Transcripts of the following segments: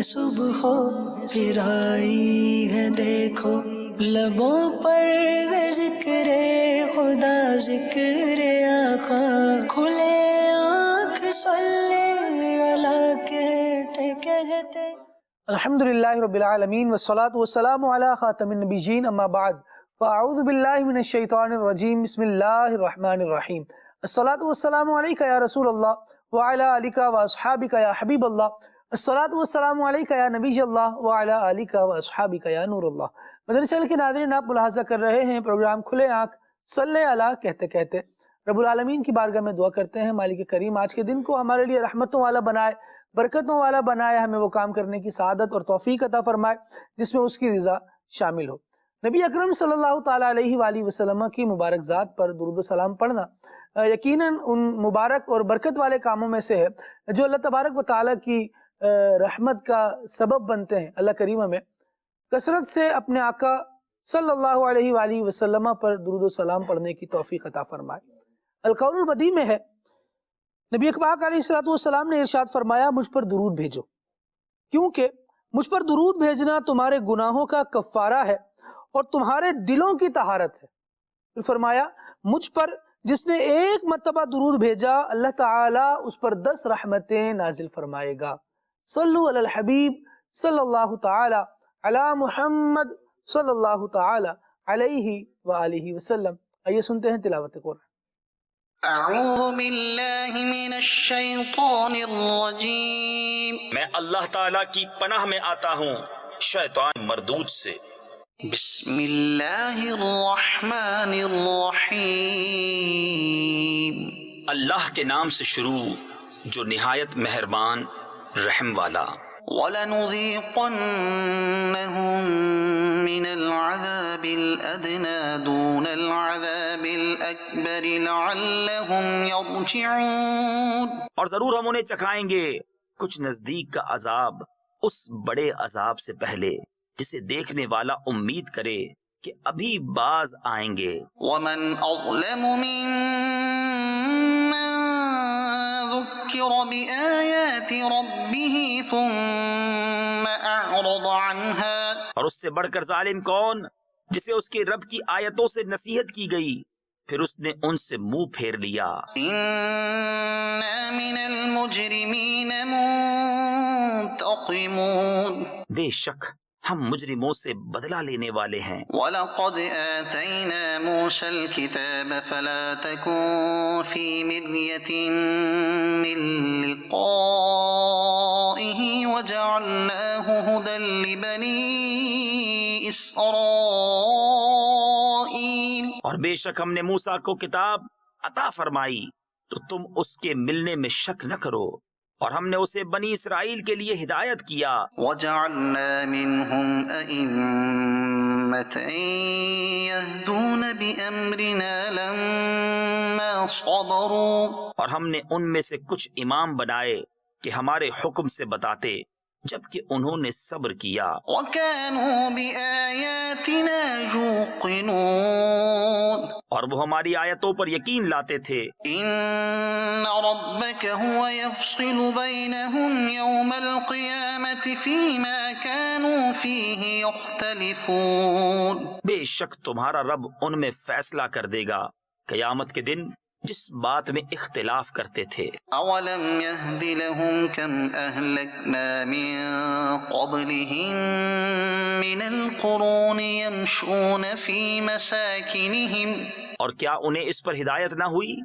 صبح پھر آئی ہے دیکھو، لبوں پر ذکر خدا ذکر آقا، کھلے آنکھ صلی اللہ کہتے کہتے۔ الحمدللہ رب العالمین والصلاة والسلام علی خاتم النبیین، اما بعد فاعوذ باللہ من الشیطان الرجیم، بسم اللہ الرحمن الرحیم۔ الصلاة والسلام علیکہ یا رسول اللہ وعلی آلکہ واصحابکہ یا حبیب اللہ، الصلاة والسلام علیکہ یا نبی اللہ وعلی آلکہ واصحابکہ یا نور اللہ۔ مدنی چینل کے ناظرین، آپ ملاحظہ کر رہے ہیں پروگرام کھلے آنکھ صلی اللہ کہتے کہتے۔ رب العالمین کی بارگاہ میں دعا کرتے ہیں مالک کریم آج کے دن کو ہمارے لیے رحمتوں والا بنائے، برکتوں والا بنائے، ہمیں وہ کام کرنے کی سعادت اور توفیق عطا فرمائے جس میں اس کی رضا شامل ہو۔ نبی اکرم صلی اللہ تعالیٰ علیہ وآلہ وسلم کی مبارک ذات پر درود و سلام پڑھنا یقیناً ان مبارک اور برکت والے کاموں میں سے ہے جو اللہ تبارک و تعالیٰ کی رحمت کا سبب بنتے ہیں۔ اللہ کریم ہمیں کثرت سے اپنے آقا صلی اللہ علیہ وآلہ وسلم پر درود و سلام پڑھنے کی توفیق عطا فرمائے۔ القول البدیع میں ہے، نبی پاک علیہ السلام نے ارشاد فرمایا، مجھ پر درود بھیجو کیونکہ مجھ پر درود بھیجنا تمہارے گناہوں کا کفارہ ہے اور تمہارے دلوں کی طہارت ہے۔ پھر فرمایا، مجھ پر جس نے ایک مرتبہ درود بھیجا اللہ تعالیٰ اس پر 10 رحمتیں نازل فرمائے گا۔ صلو علی الحبیب صلی اللہ تعالی علی محمد صلی اللہ تعالی علیہ وآلہ وسلم۔ آئیے سنتے ہیں تلاوت قرآن۔ اعوذ باللہ من الشیطان الرجیم، میں اللہ تعالیٰ کی پناہ میں آتا ہوں شیطان مردود سے۔ بسم اللہ الرحمن الرحیم، اللہ کے نام سے شروع جو نہایت مہربان رحم والا۔ وَلَنُذِيقَنَّهُم مِّنَ الْعَذَابِ الْأَدْنَىٰ دُونَ الْعَذَابِ الْأَكْبَرِ لَعَلَّهُمْ يَرْجِعُونَ، اور ضرور ہم انہیں چکھائیں گے کچھ نزدیک کا عذاب اس بڑے عذاب سے پہلے جسے دیکھنے والا امید کرے کہ ابھی باز آئیں گے۔ وَمَنْ أَظْلَمُ مِمَّن ذُكِّرَ بِآيَاتِ رَبِّهِ ثُمَّ أَعْرَضَ عَنْهَا، اور اس سے بڑھ کر ظالم کون جسے اس کے رب کی آیتوں سے نصیحت کی گئی پھر اس نے ان سے منہ پھیر لیا۔ إِنَّا مِنَ الْمُجْرِمِينَ مُنْتَقِمُونَ، بے شک ہم مجرموں سے بدلہ لینے والے ہیں۔ وَلَقَدْ آتَيْنَا مُوسَى الْكِتَابَ فَلَا تَكُنْ فِي مِرْيَةٍ مِّن لِقَائِهِ وَجَعَلْنَاهُ هُدًى لِبَنِي إِسْرَائِيلَ، اور بے شک ہم نے موسیٰ کو کتاب عطا فرمائی تو تم اس کے ملنے میں شک نہ کرو، اور ہم نے اسے بنی اسرائیل کے لیے ہدایت کیا۔ وَجَعَلْنَا مِنْهُمْ أَئِمَّةً يَهْدُونَ بِأَمْرِنَا لَمَّا صَبَرُوا، اور ہم نے ان میں سے کچھ امام بنائے کہ ہمارے حکم سے بتاتے جبکہ انہوں نے صبر کیا۔ وَكَانُوا بِآيَاتِنَا يُوقِنُونَ، اور وہ ہماری آیتوں پر یقین لاتے تھے۔ إِنَّ رَبَّكَ هُوَ يَفْصِلُ بَيْنَهُمْ يَوْمَ الْقِيَامَةِ فِيمَا كَانُوا فِيهِ يَخْتَلِفُونَ، بے شک تمہارا رب ان میں فیصلہ کر دے گا قیامت کے دن جس بات میں اختلاف کرتے تھے۔ أَوَلَمْ يَهْدِ لَهُمْ كَمْ أَهْلَكْنَا مِن قَبْلِهِم مِّنَ الْقُرُونِ يَمْشُونَ فِي مَسَاكِنِهِمْ، اور کیا انہیں اس پر ہدایت نہ ہوئی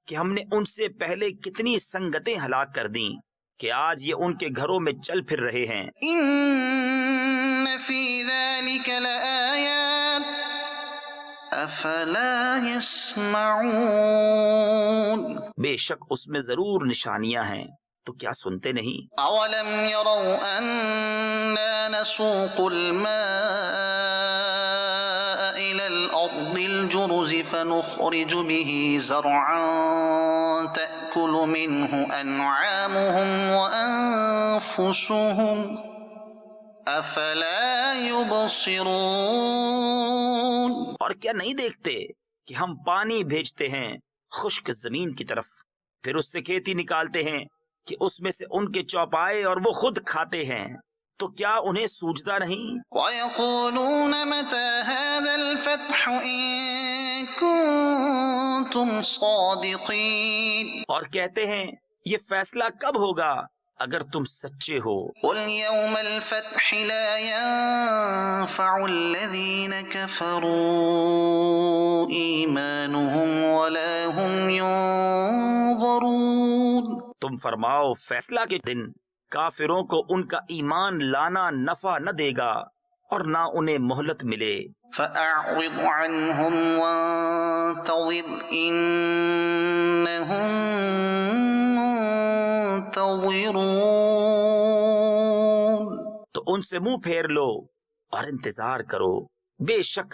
کہ ہم نے ان سے پہلے کتنی سنگتیں ہلاک کر دیں کہ آج یہ ان کے گھروں میں چل پھر رہے ہیں۔ إِنَّ فِي ذَلِكَ لَآيَاتٍ أَفَلَا يَسْمَعُونَ، بے شک اس میں ضرور نشانیاں ہیں تو کیا سنتے نہیں؟ أَوَلَمْ يَرَوْا أَنَّا نَسُوقُ الْمَاءَ إِلَى الْأَرْضِ الْجُرُزِ فَنُخْرِجُ بِهِ زَرْعًا تَأْكُلُ مِنْهُ أَنْعَامُهُمْ وَأَنفُسُهُمْ أَفَلَا يُبْصِرُونَ، اور کیا نہیں دیکھتے کہ ہم پانی بھیجتے ہیں خشک زمین کی طرف، پھر اس سے کھیتی نکالتے ہیں کہ اس میں سے ان کے چوپائے اور وہ خود کھاتے ہیں، تو کیا انہیں سوجتا نہیں؟ وَيَقُولُونَ مَتَى هَذَا الْفَتْحُ إِن كُنتُمْ صَادِقِينَ، اور کہتے ہیں یہ فیصلہ کب ہوگا اگر تم سچے ہو؟ قُلْ يَوْمَ الْفَتْحِ لَا يَنفَعُ الَّذِينَ كَفَرُوا إِيمَانُهُمْ وَلَا هُمْ يُنظَرُونَ، تم فرماؤ فیصلہ کے دن کافروں کو ان کا ایمان لانا نفع نہ دے گا اور نہ انہیں مہلت ملے۔ فَأَعْرِضْ عَنْهُمْ وَانتَظِرْ إِنَّهُمْ مُنتَظِرُونَ، تو ان سے منہ پھیر لو اور انتظار کرو، بے شک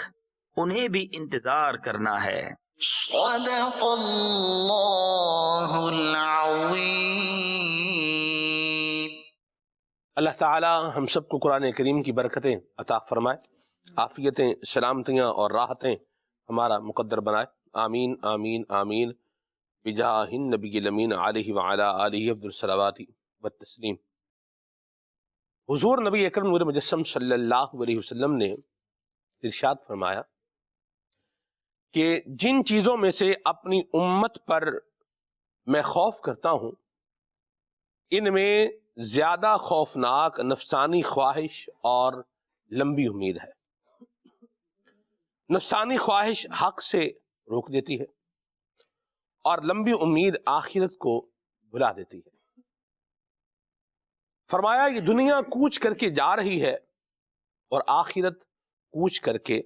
انہیں بھی انتظار کرنا ہے۔ صدق اللہ العظیم۔ اللہ تعالی ہم سب کو قرآن کریم کی برکتیں عطا فرمائے، عافیتیں، سلامتیاں اور راحتیں ہمارا مقدر بنائے، آمین آمین آمین، بجاہ النبی الامین علیہ وعلی آلہ افضل الصلوات والتسلیم۔ حضور نبی اکرم نور مجسم صلی اللہ علیہ وسلم نے ارشاد فرمایا کہ جن چیزوں میں سے اپنی امت پر میں خوف کرتا ہوں، ان میں زیادہ خوفناک نفسانی خواہش اور لمبی امید ہے۔ نفسانی خواہش حق سے روک دیتی ہے اور لمبی امید آخرت کو بھلا دیتی ہے۔ فرمایا یہ دنیا کوچ کر کے جا رہی ہے اور آخرت کوچ کر کے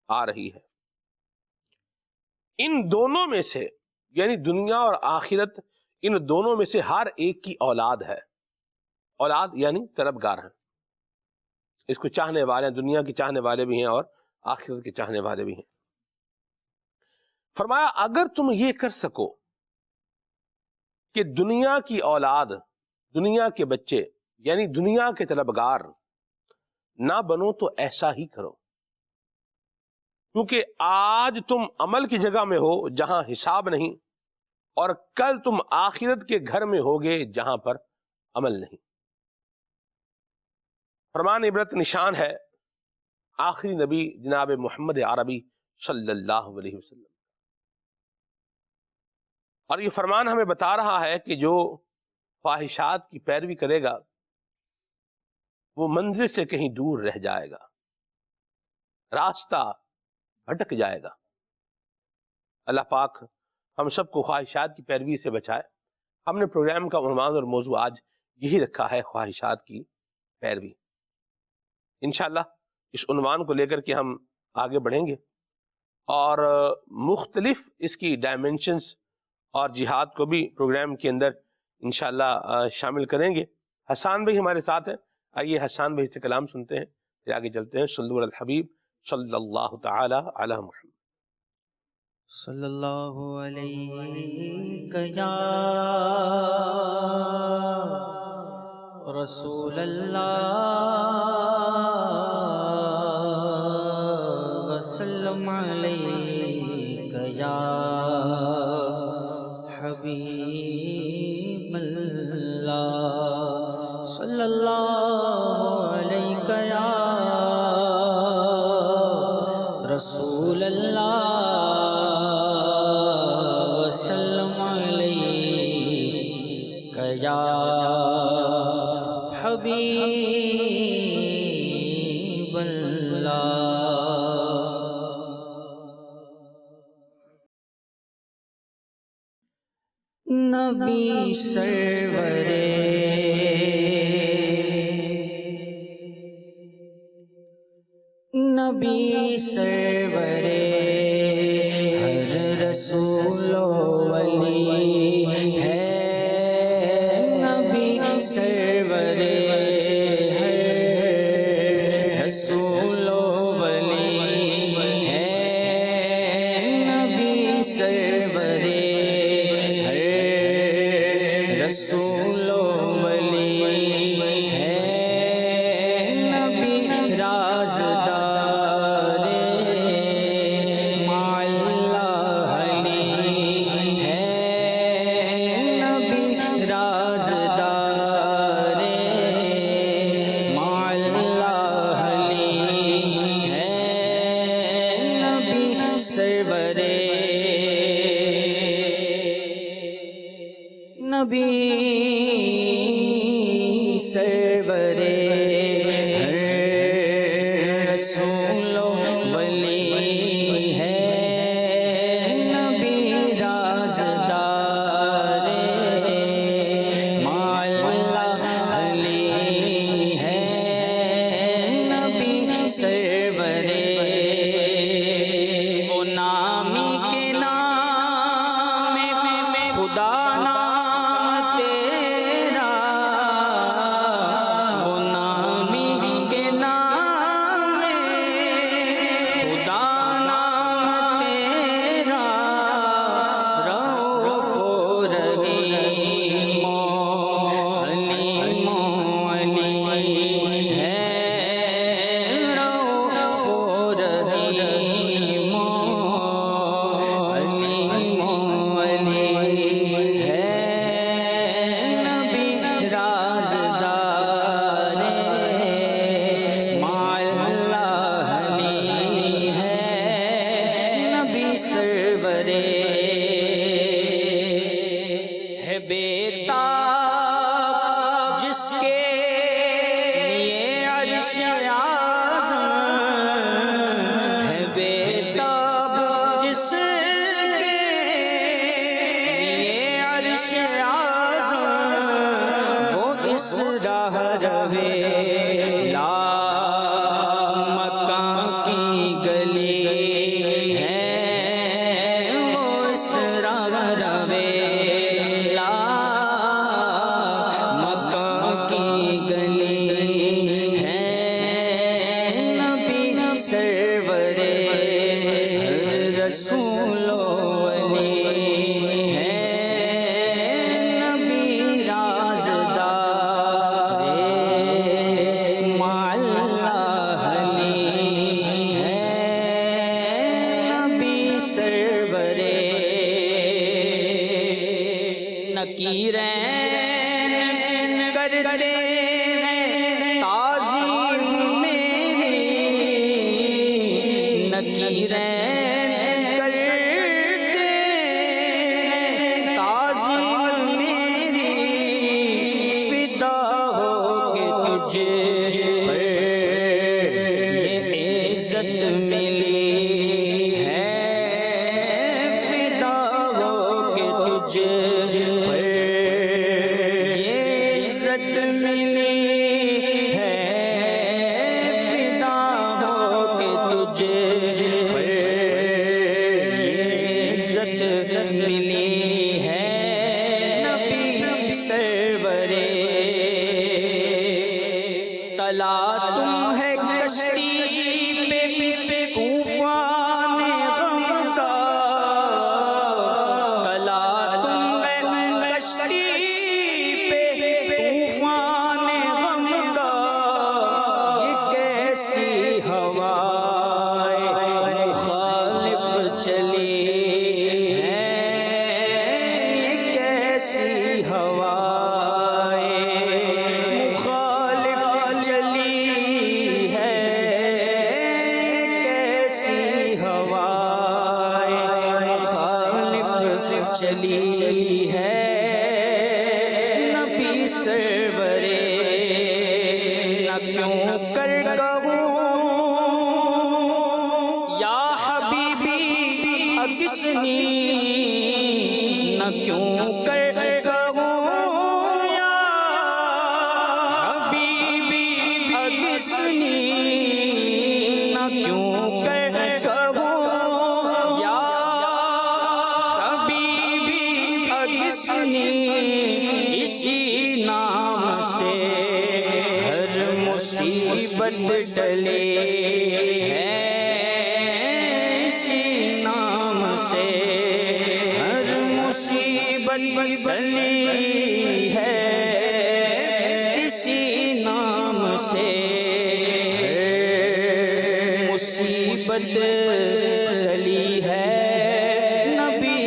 آ رہی ہے۔ ان دونوں میں سے، یعنی دنیا اور آخرت، ان دونوں میں سے ہر ایک کی اولاد ہے۔ اولاد یعنی طلبگار ہیں، اس کو چاہنے والے ہیں، دنیا کی چاہنے والے بھی ہیں اور آخرت کے چاہنے والے بھی ہیں۔ فرمایا اگر تم یہ کر سکو کہ دنیا کی اولاد، دنیا کے بچے یعنی دنیا کے طلبگار نہ بنو تو ایسا ہی کرو، کیونکہ آج تم عمل کی جگہ میں ہو جہاں حساب نہیں، اور کل تم آخرت کے گھر میں ہوگے جہاں پر عمل نہیں۔ فرمان عبرت نشان ہے آخری نبی جناب محمد عربی صلی اللہ علیہ وسلم، اور یہ فرمان ہمیں بتا رہا ہے کہ جو خواہشات کی پیروی کرے گا وہ منزل سے کہیں دور رہ جائے گا، راستہ بھٹک جائے گا۔ اللہ پاک ہم سب کو خواہشات کی پیروی سے بچائے۔ ہم نے پروگرام کا عنوان اور موضوع آج یہی رکھا ہے، خواہشات کی پیروی۔ انشاءاللہ اس عنوان کو لے کر کے ہم آگے بڑھیں گے اور مختلف اس کی ڈائمنشنز اور جہاد کو بھی پروگرام کے اندر انشاءاللہ شامل کریں گے۔ حسان بھائی ہمارے ساتھ ہیں، آئیے حسان بھائی سے کلام سنتے ہیں، پھر آگے چلتے ہیں۔ صلو علی الحبیب صلی اللہ تعالی علی محمد۔ صلی اللہ علیہ یا رسول اللہ، وسلم علیک یا حبیب اللہ، صلی اللہ علیک یا رسول اللہ، وسلم علیک یا حبیب اللہ۔ نبی سرورے نبی سرورے ہر رسول و ولی ہے، نبی سرورے ہر رسول و ولی ہے، نبی سرورے رسول و ولی ہے، نبی رازدار مع اللہ علی ہے، نبی رازدار سرور ہر رسول و ولی ہے نبی رازدار مولا علی ہے نبی سرور وہ نامی کے نام میں خدا نام تیرا وہ نامی کے نام میں خدا نام تیرا رؤوف و رحیم علیم علی ہے رؤوف و رحیم علیم علی ہے نبی رازدار مولا علی ہے نبی سرور ہے بیتاب جس کے لیے عرش اعظم ہے بیتاب جس کے لیے عرش اعظم وہ اس راہ روے لا مکان کی گلی ہے وہ اس راہ روے لا مکان کی گلی ہے نبی سرور ہر رسول و ولی ہے نبی رازدار مولا علی ہے نبی سرور نکیرین کرتے ہیں تعظیم میری نکیرین کرتے ہیں تعظیم میری فدا ہو کے تجھے پر یہ عزت ملی ہے فدا ہو کے تجھے پر یہ عزت ملی ہے فدا ہو کے تجھے پر یہ عزت ملی ہے نبی سرور تلا تم ہے کشتی پہ طوفان غم کا تلا تم ہے کشتی پہ طوفان غم کا یہ کیسی ہوائے مخالف چلی ہے یہ کیسی ہوائے مخالف چلی ہے کیسی ہوائے مخالف چلی ہے نبی سرور نہ کیوں کر کہوں یا حبیبی اگسنی نہ کیوں کر کہوں یا حبیبی اگسنی نہ کیوں کر کہوں یا حبیبی اگسنی اسی نام سے ہر مصیبت ٹلے ہے اسی نام سے ہر مصیبت ٹلی ہے اسی نام سے ہر مصیبت ٹلی ہے نبی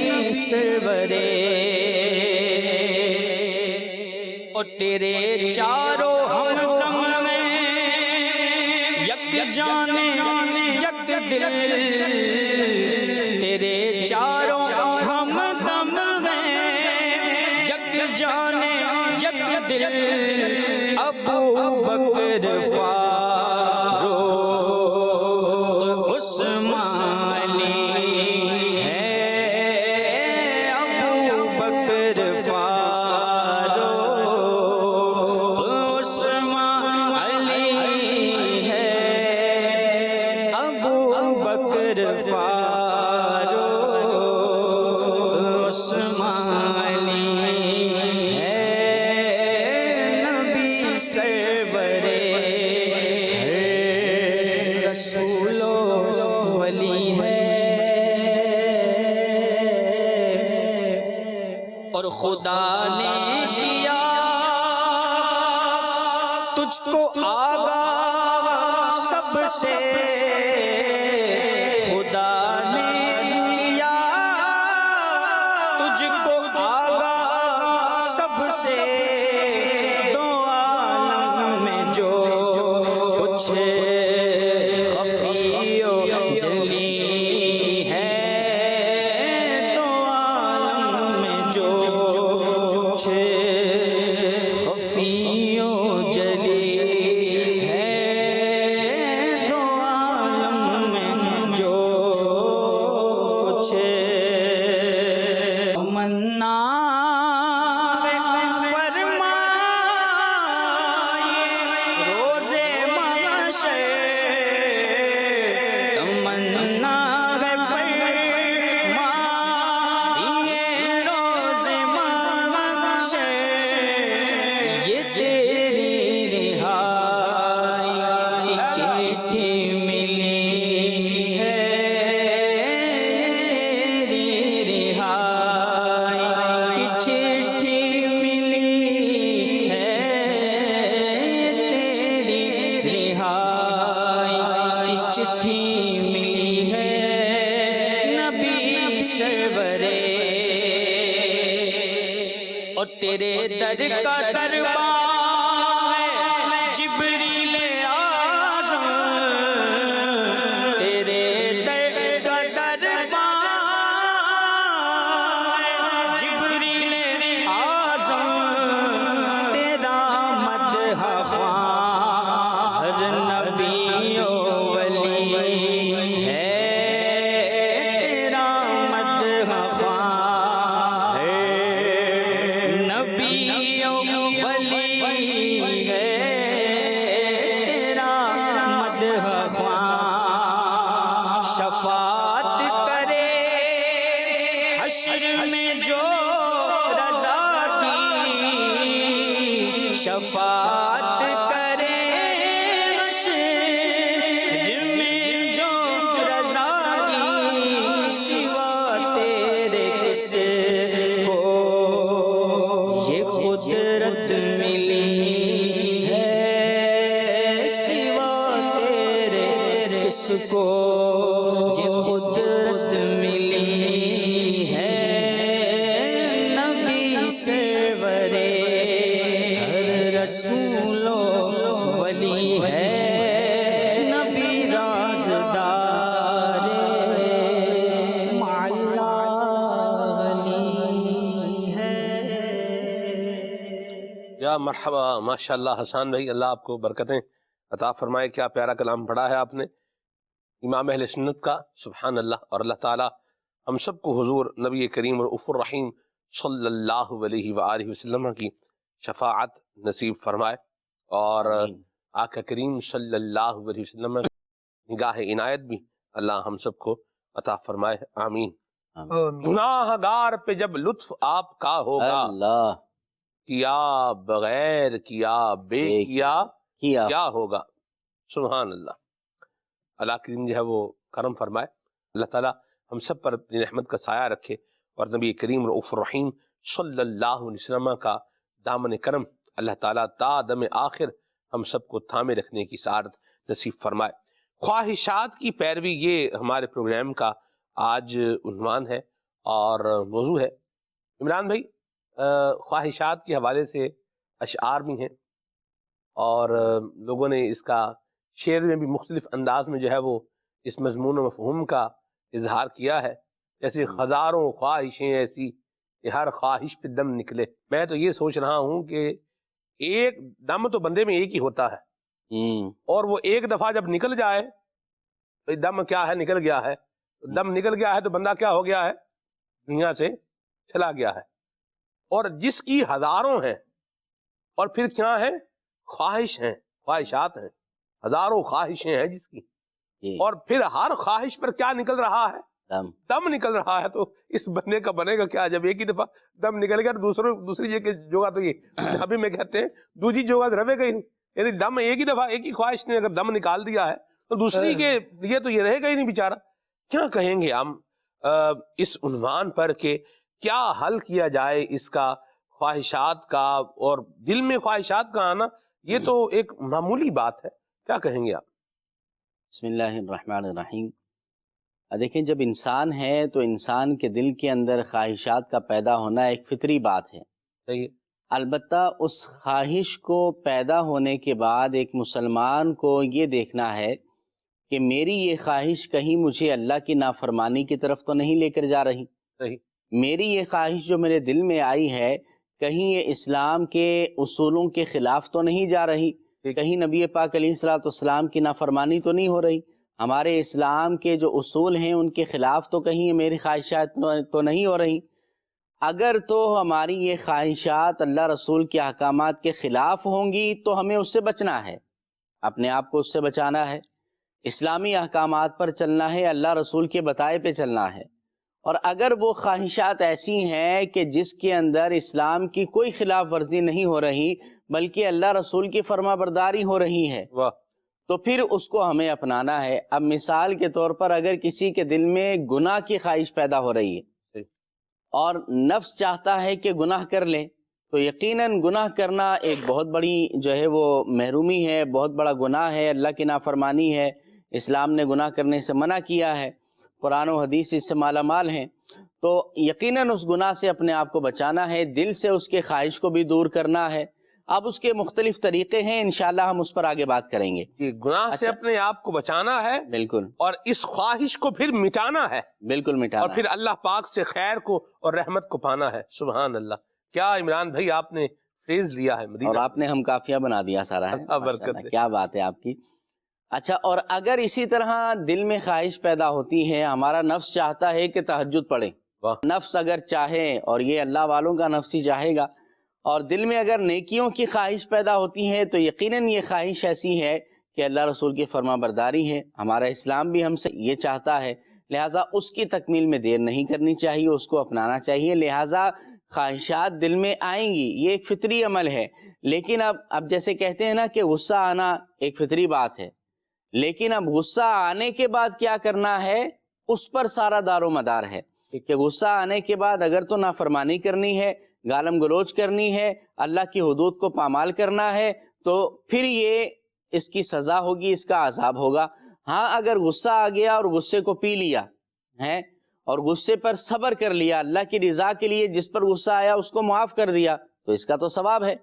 سرور اور تیرے چاروں ہمدم میں یک جانے یک دل تیرے چاروں ہمدم میں یک جانے یک دل ابو بکر فاروق عثمان علی ہے، ابو بکر فاروق عثمان علی ہے، ابو بکر فاروق عثمان علی ہے، نبی سرورے ہر رسول و ولی ہے، اور خدا نے کیا تجھ کو آگاہ سب سے، خدا نے کیا تجھ کو آگاہ سب سے، دو عالم میں جو کچھ خفی و جلی ہے، دو عالم میں جو کچھ خفی و جلی ہے، دو عالم میں جو کچھ تمنا فرمائے روزے محشر، تمنا فرمائے روزے محشر، یہ تیری رہائی چٹھی ملی ہے، تیری رہائی چٹھی ملی ہے، تیری رہائی چٹھی ملی ہے، نبی سرورے، اور تیرے در کا دربار ہے جبریل اعظم، تیرے در کا دربار ہے جبریل اعظم، تیرا مدح خواں ہر نبی و ولی ہے، تیرا مدح خواں ہے نبی و ولی ہے، تیرا مدح خواں، شفاعت کرے حشر میں جو رضا کی، شفاعت کرے حشر میں جو رضا کی، سوا تیرے کس کو یہ قدرت ملی ہے، سوا تیرے کس کو یہ قدرت ملی ہے، نبی سرورے ہر رسول و ولی ہے، نبی رازدار مع اللہ ولی ہے۔ یا مرحبا، ماشاءاللہ حسان بھائی، اللہ آپ کو برکتیں عطا فرمائے، کیا پیارا کلام پڑھا ہے آپ نے امام اہل سنت کا، سبحان اللہ۔ اور اللہ تعالی ہم سب کو حضور نبی کریم رؤوف الرحیم صلی اللہ علیہ وآلہ وسلم کی شفاعت نصیب فرمائے، اور آقا کریم صلی اللہ علیہ وسلم کی نگاہ عنایت بھی اللہ ہم سب کو عطا فرمائے، آمین۔ گناہ گار پہ جب لطف آپ کا ہوگا، اللہ کیا بغیر کیا بے کیا کیا ہوگا، سبحان اللہ۔ اللہ کریم جو ہے وہ کرم فرمائے، اللہ تعالیٰ ہم سب پر اپنی رحمت کا سایہ رکھے، اور نبی کریم رؤوف الرحیم صلی اللہ علیہ وسلم کا دامن کرم اللہ تعالیٰ تا دم آخر ہم سب کو تھامے رکھنے کی سعادت نصیب فرمائے۔ خواہشات کی پیروی، یہ ہمارے پروگرام کا آج عنوان ہے اور موضوع ہے۔ عمران بھائی، خواہشات کے حوالے سے اشعار بھی ہیں، اور لوگوں نے اس کا شعر میں بھی مختلف انداز میں جو ہے وہ اس مضمون و مفہوم کا اظہار کیا ہے، جیسے ہزاروں خواہشیں ایسی کہ ہر خواہش پہ دم نکلے۔ میں تو یہ سوچ رہا ہوں کہ ایک دم تو بندے میں ایک ہی ہوتا ہے، اور وہ ایک دفعہ جب نکل جائے، دم کیا ہے، نکل گیا ہے، دم نکل گیا ہے تو بندہ کیا ہو گیا ہے، دنیا سے چلا گیا ہے۔ اور جس کی ہزاروں ہیں، اور پھر کیا ہے، خواہش ہیں، خواہشات ہیں، ہزاروں خواہشیں ہیں جس کی، اور پھر ہر خواہش پر کیا نکل رہا ہے، دم نکل رہا ہے۔ تو اس بندے کا بنے گا کیا جب ایک ہی دفعہ دم نکل گیا؟ دوسری جگہ تو یہ ابھی میں کہتے ہیں دوسری جگہ رہے گا ہی نہیں، یعنی دم ایک ہی دفعہ ایک ہی خواہش نے اگر دم نکال دیا ہے تو دوسری کے لیے تو یہ رہے گا ہی نہیں بیچارہ۔ کیا کہیں گے ہم اس عنوان پر کہ کیا حل کیا جائے اس کا، خواہشات کا، اور دل میں خواہشات کا آنا یہ تو ایک معمولی بات ہے، کیا کہیں گے آپ؟ بسم اللہ الرحمن الرحیم۔ دیکھیں، جب انسان ہے تو انسان کے دل کے اندر خواہشات کا پیدا ہونا ایک فطری بات ہے۔ صحیح۔ البتہ اس خواہش کو پیدا ہونے کے بعد ایک مسلمان کو یہ دیکھنا ہے کہ میری یہ خواہش کہیں مجھے اللہ کی نافرمانی کی طرف تو نہیں لے کر جا رہی، صحیح۔ میری یہ خواہش جو میرے دل میں آئی ہے کہیں یہ اسلام کے اصولوں کے خلاف تو نہیں جا رہی، کہیں نبی پاک علیہ الصلوۃ والسلام کی نافرمانی تو نہیں ہو رہی، ہمارے اسلام کے جو اصول ہیں ان کے خلاف تو کہیں یہ میری خواہشات تو نہیں ہو رہی۔ اگر تو ہماری یہ خواہشات اللہ رسول کے احکامات کے خلاف ہوں گی تو ہمیں اس سے بچنا ہے، اپنے آپ کو اس سے بچانا ہے، اسلامی احکامات پر چلنا ہے، اللہ رسول کے بتائے پہ چلنا ہے۔ اور اگر وہ خواہشات ایسی ہیں کہ جس کے اندر اسلام کی کوئی خلاف ورزی نہیں ہو رہی بلکہ اللہ رسول کی فرما برداری ہو رہی ہے، تو پھر اس کو ہمیں اپنانا ہے۔ اب مثال کے طور پر اگر کسی کے دل میں گناہ کی خواہش پیدا ہو رہی ہے اور نفس چاہتا ہے کہ گناہ کر لے، تو یقیناً گناہ کرنا ایک بہت بڑی جو ہے وہ محرومی ہے، بہت بڑا گناہ ہے، اللہ کی نافرمانی ہے، اسلام نے گناہ کرنے سے منع کیا ہے، قرآن و حدیث اس سے مالا مال ہیں۔ تو یقیناً اس گناہ سے اپنے آپ کو بچانا ہے، دل سے اس کے خواہش کو بھی دور کرنا ہے۔ اب اس کے مختلف طریقے ہیں، انشاءاللہ ہم اس پر آگے بات کریں گے۔ گناہ سے اپنے آپ کو بچانا ہے، بالکل، اور اس خواہش کو پھر مٹانا ہے، بالکل مٹانا، اور پھر اللہ پاک سے خیر کو اور رحمت کو پانا ہے۔ سبحان اللہ، کیا عمران بھائی آپ نے فریز لیا ہے مدینہ، اور آپ نے ہم کافیہ بنا دیا سارا ہے، اللہ برکت دے۔ کیا بات ہے آپ کی۔ اچھا، اور اگر اسی طرح دل میں خواہش پیدا ہوتی ہے، ہمارا نفس چاہتا ہے کہ تہجد پڑھیں، نفس اگر چاہے، اور یہ اللہ والوں کا نفس ہی چاہے گا، اور دل میں اگر نیکیوں کی خواہش پیدا ہوتی ہے تو یقیناً یہ خواہش ایسی ہے کہ اللہ رسول کی فرما برداری ہے، ہمارا اسلام بھی ہم سے یہ چاہتا ہے، لہٰذا اس کی تکمیل میں دیر نہیں کرنی چاہیے، اس کو اپنانا چاہیے۔ لہٰذا خواہشات دل میں آئیں گی، یہ ایک فطری عمل ہے، لیکن اب جیسے کہتے ہیں نا کہ غصہ آنا ایک فطری بات ہے، لیکن اب غصہ آنے کے بعد کیا کرنا ہے اس پر سارا دار و مدار ہے کہ غصہ آنے کے بعد اگر تو نافرمانی کرنی ہے، گالم گلوچ کرنی ہے، اللہ کی حدود کو پامال کرنا ہے، تو پھر یہ اس کی سزا ہوگی، اس کا عذاب ہوگا۔ ہاں، اگر غصہ آ گیا اور غصے کو پی لیا ہے اور غصے پر صبر کر لیا، اللہ کی رضا کے لیے جس پر غصہ آیا اس کو معاف کر دیا، تو اس کا تو ثواب ہے۔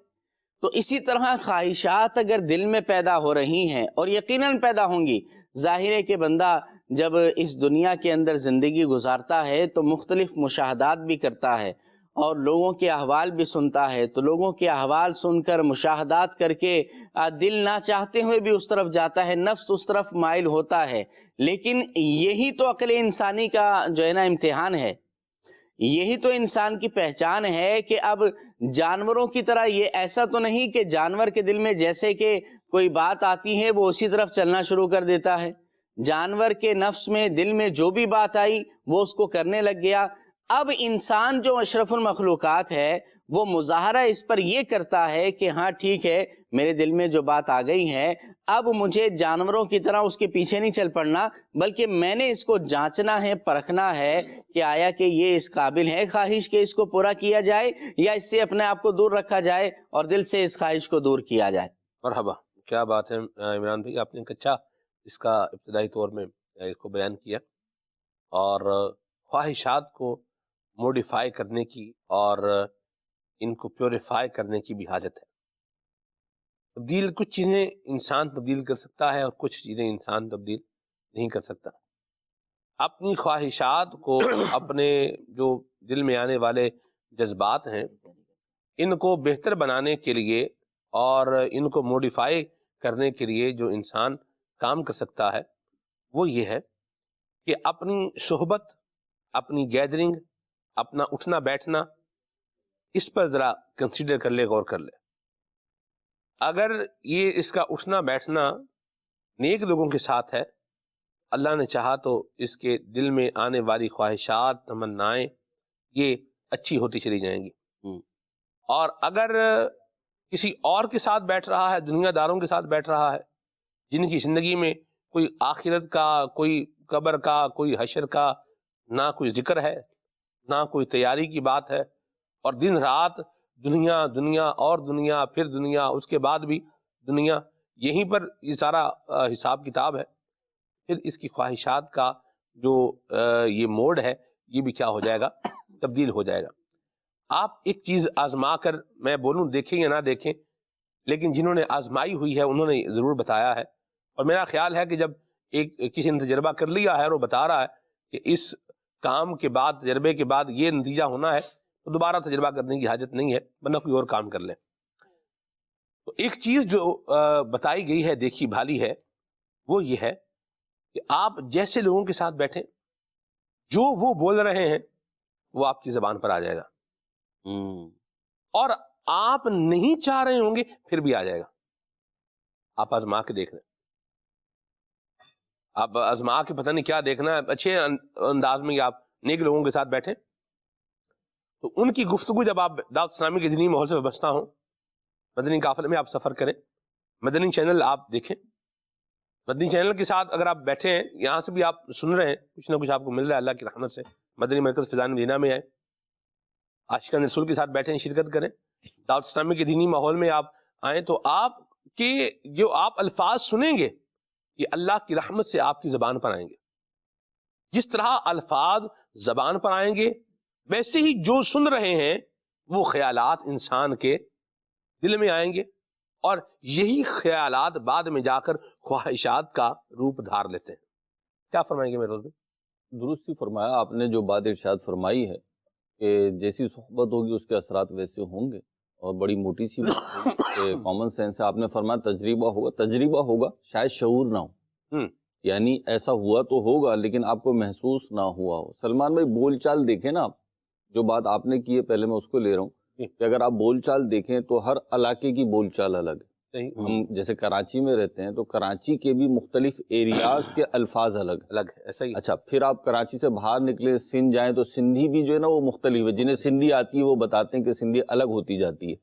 تو اسی طرح خواہشات اگر دل میں پیدا ہو رہی ہیں، اور یقیناً پیدا ہوں گی، ظاہر ہے کہ بندہ جب اس دنیا کے اندر زندگی گزارتا ہے تو مختلف مشاہدات بھی کرتا ہے اور لوگوں کے احوال بھی سنتا ہے، تو لوگوں کے احوال سن کر، مشاہدات کر کے دل نہ چاہتے ہوئے بھی اس طرف جاتا ہے، نفس اس طرف مائل ہوتا ہے۔ لیکن یہی تو عقل انسانی کا جو ہے نا امتحان ہے، یہی تو انسان کی پہچان ہے کہ اب جانوروں کی طرح یہ ایسا تو نہیں کہ جانور کے دل میں جیسے کہ کوئی بات آتی ہے وہ اسی طرف چلنا شروع کر دیتا ہے، جانور کے نفس میں، دل میں جو بھی بات آئی وہ اس کو کرنے لگ گیا۔ اب انسان جو اشرف المخلوقات ہے وہ مظاہرہ اس پر یہ کرتا ہے کہ ہاں ٹھیک ہے، میرے دل میں جو بات آ گئی ہے، اب مجھے جانوروں کی طرح اس کے پیچھے نہیں چل پڑنا، بلکہ میں نے اس کو جانچنا ہے، پرکھنا ہے کہ آیا کہ یہ اس قابل ہے خواہش کہ اس کو پورا کیا جائے، یا اس سے اپنے آپ کو دور رکھا جائے اور دل سے اس خواہش کو دور کیا جائے۔ مرحبا، کیا بات ہے عمران بھائی، آپ نے کچا اس کا ابتدائی طور میں اس کو بیان کیا، اور خواہشات کو موڈیفائی کرنے کی اور ان کو پیوریفائی کرنے کی بھی حاجت ہے۔ تبدیل کچھ چیزیں انسان تبدیل کر سکتا ہے اور کچھ چیزیں انسان تبدیل نہیں کر سکتا۔ اپنی خواہشات کو، اپنے جو دل میں آنے والے جذبات ہیں، ان کو بہتر بنانے کے لیے اور ان کو موڈیفائی کرنے کے لیے جو انسان کام کر سکتا ہے وہ یہ ہے کہ اپنی صحبت، اپنی گیدرنگ، اپنا اٹھنا بیٹھنا، اس پر ذرا کنسیڈر کر لے، غور کر لے۔ اگر یہ اس کا اٹھنا بیٹھنا نیک لوگوں کے ساتھ ہے، اللہ نے چاہا تو اس کے دل میں آنے والی خواہشات، تمنائیں یہ اچھی ہوتی چلی جائیں گی۔ اور اگر کسی اور کے ساتھ بیٹھ رہا ہے، دنیا داروں کے ساتھ بیٹھ رہا ہے، جن کی زندگی میں کوئی آخرت کا، کوئی قبر کا، کوئی حشر کا نہ کوئی ذکر ہے، نہ کوئی تیاری کی بات ہے، اور دن رات دنیا دنیا اور دنیا، پھر دنیا، اس کے بعد بھی دنیا، یہیں پر یہ سارا حساب کتاب ہے، پھر اس کی خواہشات کا جو یہ موڈ ہے یہ بھی کیا ہو جائے گا، تبدیل ہو جائے گا۔ آپ ایک چیز آزما کر، میں بولوں دیکھیں یا نہ دیکھیں، لیکن جنہوں نے آزمائی ہوئی ہے انہوں نے ضرور بتایا ہے، اور میرا خیال ہے کہ جب کسی نے تجربہ کر لیا ہے اور وہ بتا رہا ہے کہ اس کام کے بعد، تجربے کے بعد یہ نتیجہ ہونا ہے، تو دوبارہ تجربہ کرنے کی حاجت نہیں ہے، بندہ کوئی اور کام کر لے۔ تو ایک چیز جو بتائی گئی ہے، دیکھی بھالی ہے، وہ یہ ہے کہ آپ جیسے لوگوں کے ساتھ بیٹھیں، جو وہ بول رہے ہیں وہ آپ کی زبان پر آ جائے گا، اور آپ نہیں چاہ رہے ہوں گے پھر بھی آ جائے گا۔ آپ آزما کے دیکھ لیں، آپ آزما کے پتہ نہیں کیا دیکھنا ہے، اچھے انداز میں آپ نیک لوگوں کے ساتھ بیٹھیں تو ان کی گفتگو جب آپ دعوت اسلامی کے دینی ماحول سے وابستہ ہوں، مدنی قافلے میں آپ سفر کریں، مدنی چینل آپ دیکھیں، مدنی چینل کے ساتھ اگر آپ بیٹھے ہیں، یہاں سے بھی آپ سن رہے ہیں، کچھ نہ کچھ آپ کو مل رہا ہے اللہ کی رحمت سے، مدنی مرکز فیضان مدینہ میں آئیں، عاشقان رسول کے ساتھ بیٹھیں، شرکت کریں، دعوت اسلامی کے دینی ماحول میں آپ آئیں، تو آپ کے جو آپ الفاظ سنیں گے یہ اللہ کی رحمت سے آپ کی زبان پر آئیں گے۔ جس طرح الفاظ زبان پر آئیں گے، ویسے ہی جو سن رہے ہیں وہ خیالات انسان کے دل میں آئیں گے، اور یہی خیالات بعد میں جا کر خواہشات کا روپ دھار لیتے ہیں۔ کیا فرمائیں گے میرے دوست؟ درست ہی فرمایا آپ نے، جو بات ارشاد فرمائی ہے کہ جیسی صحبت ہوگی اس کے اثرات ویسے ہوں گے، اور بڑی موٹی سی بات ہے کہ کامن سینس ہے۔ آپ نے فرمایا تجربہ ہوگا شاید شعور نہ ہو، یعنی ایسا ہوا تو ہوگا لیکن آپ کو محسوس نہ ہوا ہو۔ سلمان بھائی بول چال دیکھیں نا، آپ جو بات آپ نے کی ہے پہلے میں اس کو لے رہا ہوں کہ اگر آپ بول چال دیکھیں تو ہر علاقے کی بول چال الگ ہے۔ ہم جیسے کراچی میں رہتے ہیں تو کراچی کے بھی مختلف ایریاز کے الفاظ الگ ہے، ایسا ہی۔ اچھا، پھر آپ کراچی سے باہر نکلے، سندھ جائیں تو سندھی بھی جو ہے نا وہ مختلف ہے، جنہیں سندھی آتی ہے وہ بتاتے ہیں کہ سندھی الگ ہوتی جاتی ہے۔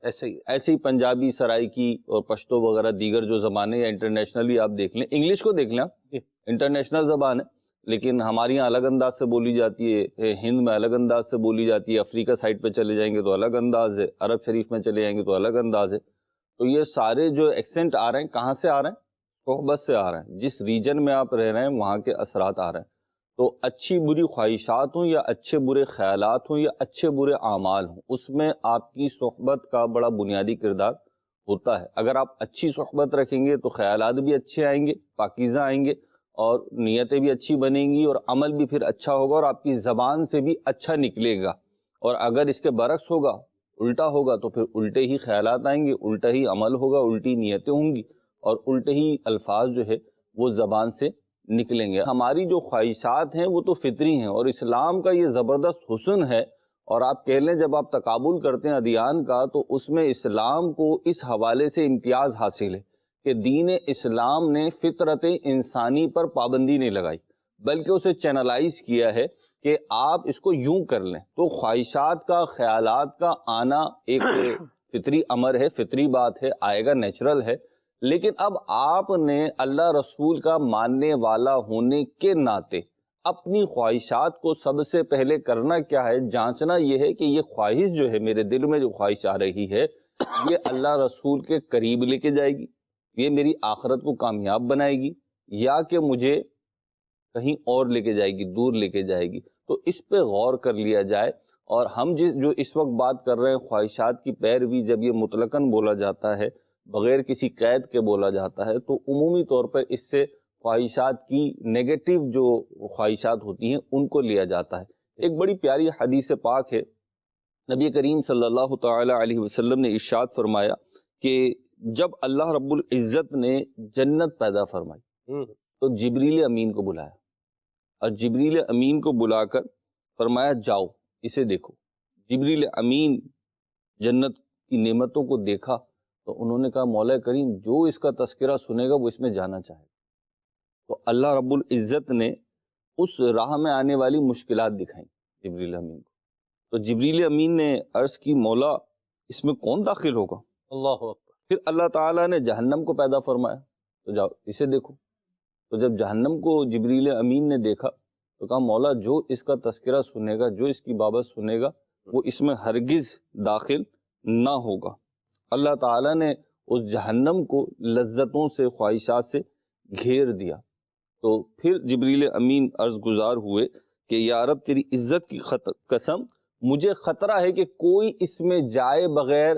ایسے ہی پنجابی، سرائکی اور پشتو وغیرہ دیگر جو زبانیں یا انٹرنیشنلی آپ دیکھ لیں، انگلش کو دیکھ لیں، انٹرنیشنل زبان ہے لیکن ہمارے یہاں الگ انداز سے بولی جاتی ہے، ہند میں الگ انداز سے بولی جاتی ہے، افریقہ سائڈ پہ چلے جائیں گے تو الگ انداز ہے، عرب شریف میں چلے جائیں گے تو الگ انداز ہے۔ تو یہ سارے جو ایکسنٹ آ رہے ہیں کہاں سے آ رہے ہیں؟ صحبت سے آ رہے ہیں، جس ریجن میں آپ رہ رہے ہیں وہاں کے اثرات آ رہے ہیں۔ تو اچھی بری خواہشات ہوں یا اچھے برے خیالات ہوں یا اچھے برے اعمال ہوں، اس میں آپ کی صحبت کا بڑا بنیادی کردار ہوتا ہے۔ اگر آپ اچھی صحبت رکھیں گے تو خیالات بھی اچھے آئیں گے، پاکیزہ آئیں گے، اور نیتیں بھی اچھی بنیں گی، اور عمل بھی پھر اچھا ہوگا، اور آپ کی زبان سے بھی اچھا نکلے گا۔ اور اگر اس کے برعکس ہوگا، الٹا ہوگا، تو پھر الٹے ہی خیالات آئیں گے، الٹا ہی عمل ہوگا، الٹی نیتیں ہوں گی، اور الٹے ہی الفاظ جو ہے وہ زبان سے نکلیں گے۔ ہماری جو خواہشات ہیں وہ تو فطری ہیں، اور اسلام کا یہ زبردست حسن ہے، اور آپ کہہ لیں جب آپ تقابل کرتے ہیں ادیان کا تو اس میں اسلام کو اس حوالے سے امتیاز حاصل ہے کہ دین اسلام نے فطرت انسانی پر پابندی نہیں لگائی، بلکہ اسے چینلائز کیا ہے کہ آپ اس کو یوں کر لیں۔ تو خواہشات کا، خیالات کا آنا ایک فطری امر ہے، فطری بات ہے، آئے گا، نیچرل ہے، لیکن اب آپ نے اللہ رسول کا ماننے والا ہونے کے ناطے اپنی خواہشات کو سب سے پہلے کرنا کیا ہے؟ جانچنا یہ ہے کہ یہ خواہش جو ہے، میرے دل میں جو خواہش آ رہی ہے، یہ اللہ رسول کے قریب لے کے جائے گی، یہ میری آخرت کو کامیاب بنائے گی، یا کہ مجھے کہیں اور لے کے جائے گی، دور لے کے جائے گی۔ تو اس پہ غور کر لیا جائے۔ اور ہم جو اس وقت بات کر رہے ہیں خواہشات کی پیروی، جب یہ مطلقاً بولا جاتا ہے، بغیر کسی قید کے بولا جاتا ہے، تو عمومی طور پر اس سے خواہشات کی نیگیٹو جو خواہشات ہوتی ہیں ان کو لیا جاتا ہے۔ ایک بڑی پیاری حدیث پاک ہے، نبی کریم صلی اللہ تعالی علیہ وسلم نے ارشاد فرمایا کہ جب اللہ رب العزت نے جنت پیدا فرمائی تو جبریل امین کو بلایا، اور جبریل امین کو بلا کر فرمایا جاؤ اسے دیکھو۔ جبریل امین جنت کی نعمتوں کو دیکھا تو انہوں نے کہا مولا کریم جو اس کا تذکرہ سنے گا وہ اس میں جانا چاہے گا۔ تو اللہ رب العزت نے اس راہ میں آنے والی مشکلات دکھائیں جبریل امین کو، تو جبریل امین نے عرض کی مولا اس میں کون داخل ہوگا؟ اللہ اکبر۔ پھر اللہ تعالیٰ نے جہنم کو پیدا فرمایا تو جاؤ اسے دیکھو۔ تو جب جہنم کو جبریل امین نے دیکھا تو کہا مولا جو اس کا تذکرہ سنے گا، جو اس کی بابت سنے گا، وہ اس میں ہرگز داخل نہ ہوگا۔ اللہ تعالیٰ نے اس جہنم کو لذتوں سے، خواہشات سے گھیر دیا۔ تو پھر جبریل امین عرض گزار ہوئے کہ یا رب تیری عزت کی قسم مجھے خطرہ ہے کہ کوئی اس میں جائے بغیر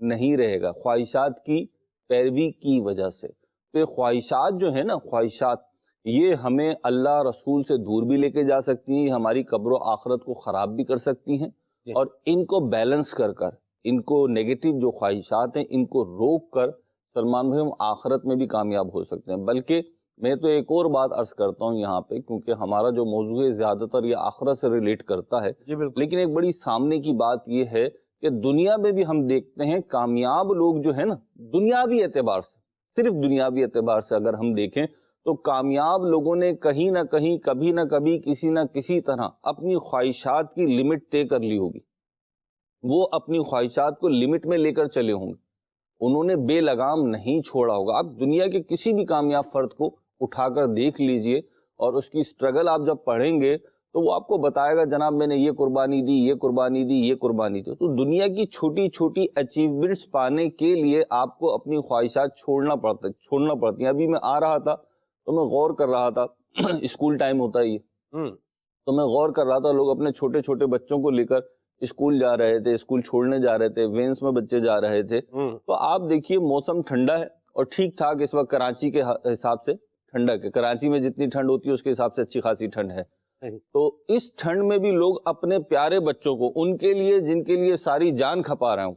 نہیں رہے گا خواہشات کی پیروی کی وجہ سے۔ تو یہ خواہشات جو ہیں نا، خواہشات یہ ہمیں اللہ رسول سے دور بھی لے کے جا سکتی ہیں، ہماری قبر و آخرت کو خراب بھی کر سکتی ہیں، اور ان کو بیلنس کر کر، ان کو نیگیٹو جو خواہشات ہیں ان کو روک کر سلمان بھائی ہم آخرت میں بھی کامیاب ہو سکتے ہیں۔ بلکہ میں تو ایک اور بات عرض کرتا ہوں یہاں پہ، کیونکہ ہمارا جو موضوع ہے زیادہ تر یہ آخرت سے ریلیٹ کرتا ہے، لیکن ایک بڑی سامنے کی بات یہ ہے کہ دنیا میں بھی ہم دیکھتے ہیں کامیاب لوگ جو ہیں نا، دنیاوی اعتبار سے، صرف دنیاوی اعتبار سے اگر ہم دیکھیں تو کامیاب لوگوں نے کہیں نہ کہیں، کبھی نہ کبھی، کسی نہ کسی طرح اپنی خواہشات کی لمٹ طے کر لی ہوگی، وہ اپنی خواہشات کو لمٹ میں لے کر چلے ہوں گے، انہوں نے بے لگام نہیں چھوڑا ہوگا۔ آپ دنیا کے کسی بھی کامیاب فرد کو اٹھا کر دیکھ لیجئے اور اس کی سٹرگل آپ جب پڑھیں گے تو وہ آپ کو بتائے گا جناب میں نے یہ قربانی دی، یہ قربانی دی، یہ قربانی دی۔ تو دنیا کی چھوٹی چھوٹی اچیومنٹس پانے کے لیے آپ کو اپنی خواہشات چھوڑنا پڑتی ہیں۔ ابھی میں آ رہا تھا تو میں غور کر رہا تھا، اسکول ٹائم ہوتا ہے یہ، تو میں غور کر رہا تھا لوگ اپنے چھوٹے چھوٹے بچوں کو لے کر اسکول جا رہے تھے، اسکول چھوڑنے جا رہے تھے، وینس میں بچے جا رہے تھے۔ تو آپ دیکھیے موسم ٹھنڈا ہے اور ٹھیک ٹھاک اس وقت کراچی کے حساب سے ٹھنڈک ہے، کراچی میں جتنی ٹھنڈ ہوتی ہے اس کے حساب سے اچھی خاصی ٹھنڈ ہے۔ تو اس ٹھنڈ میں بھی لوگ اپنے پیارے بچوں کو، ان کے لیے جن کے لیے ساری جان کھپا رہے ہوں،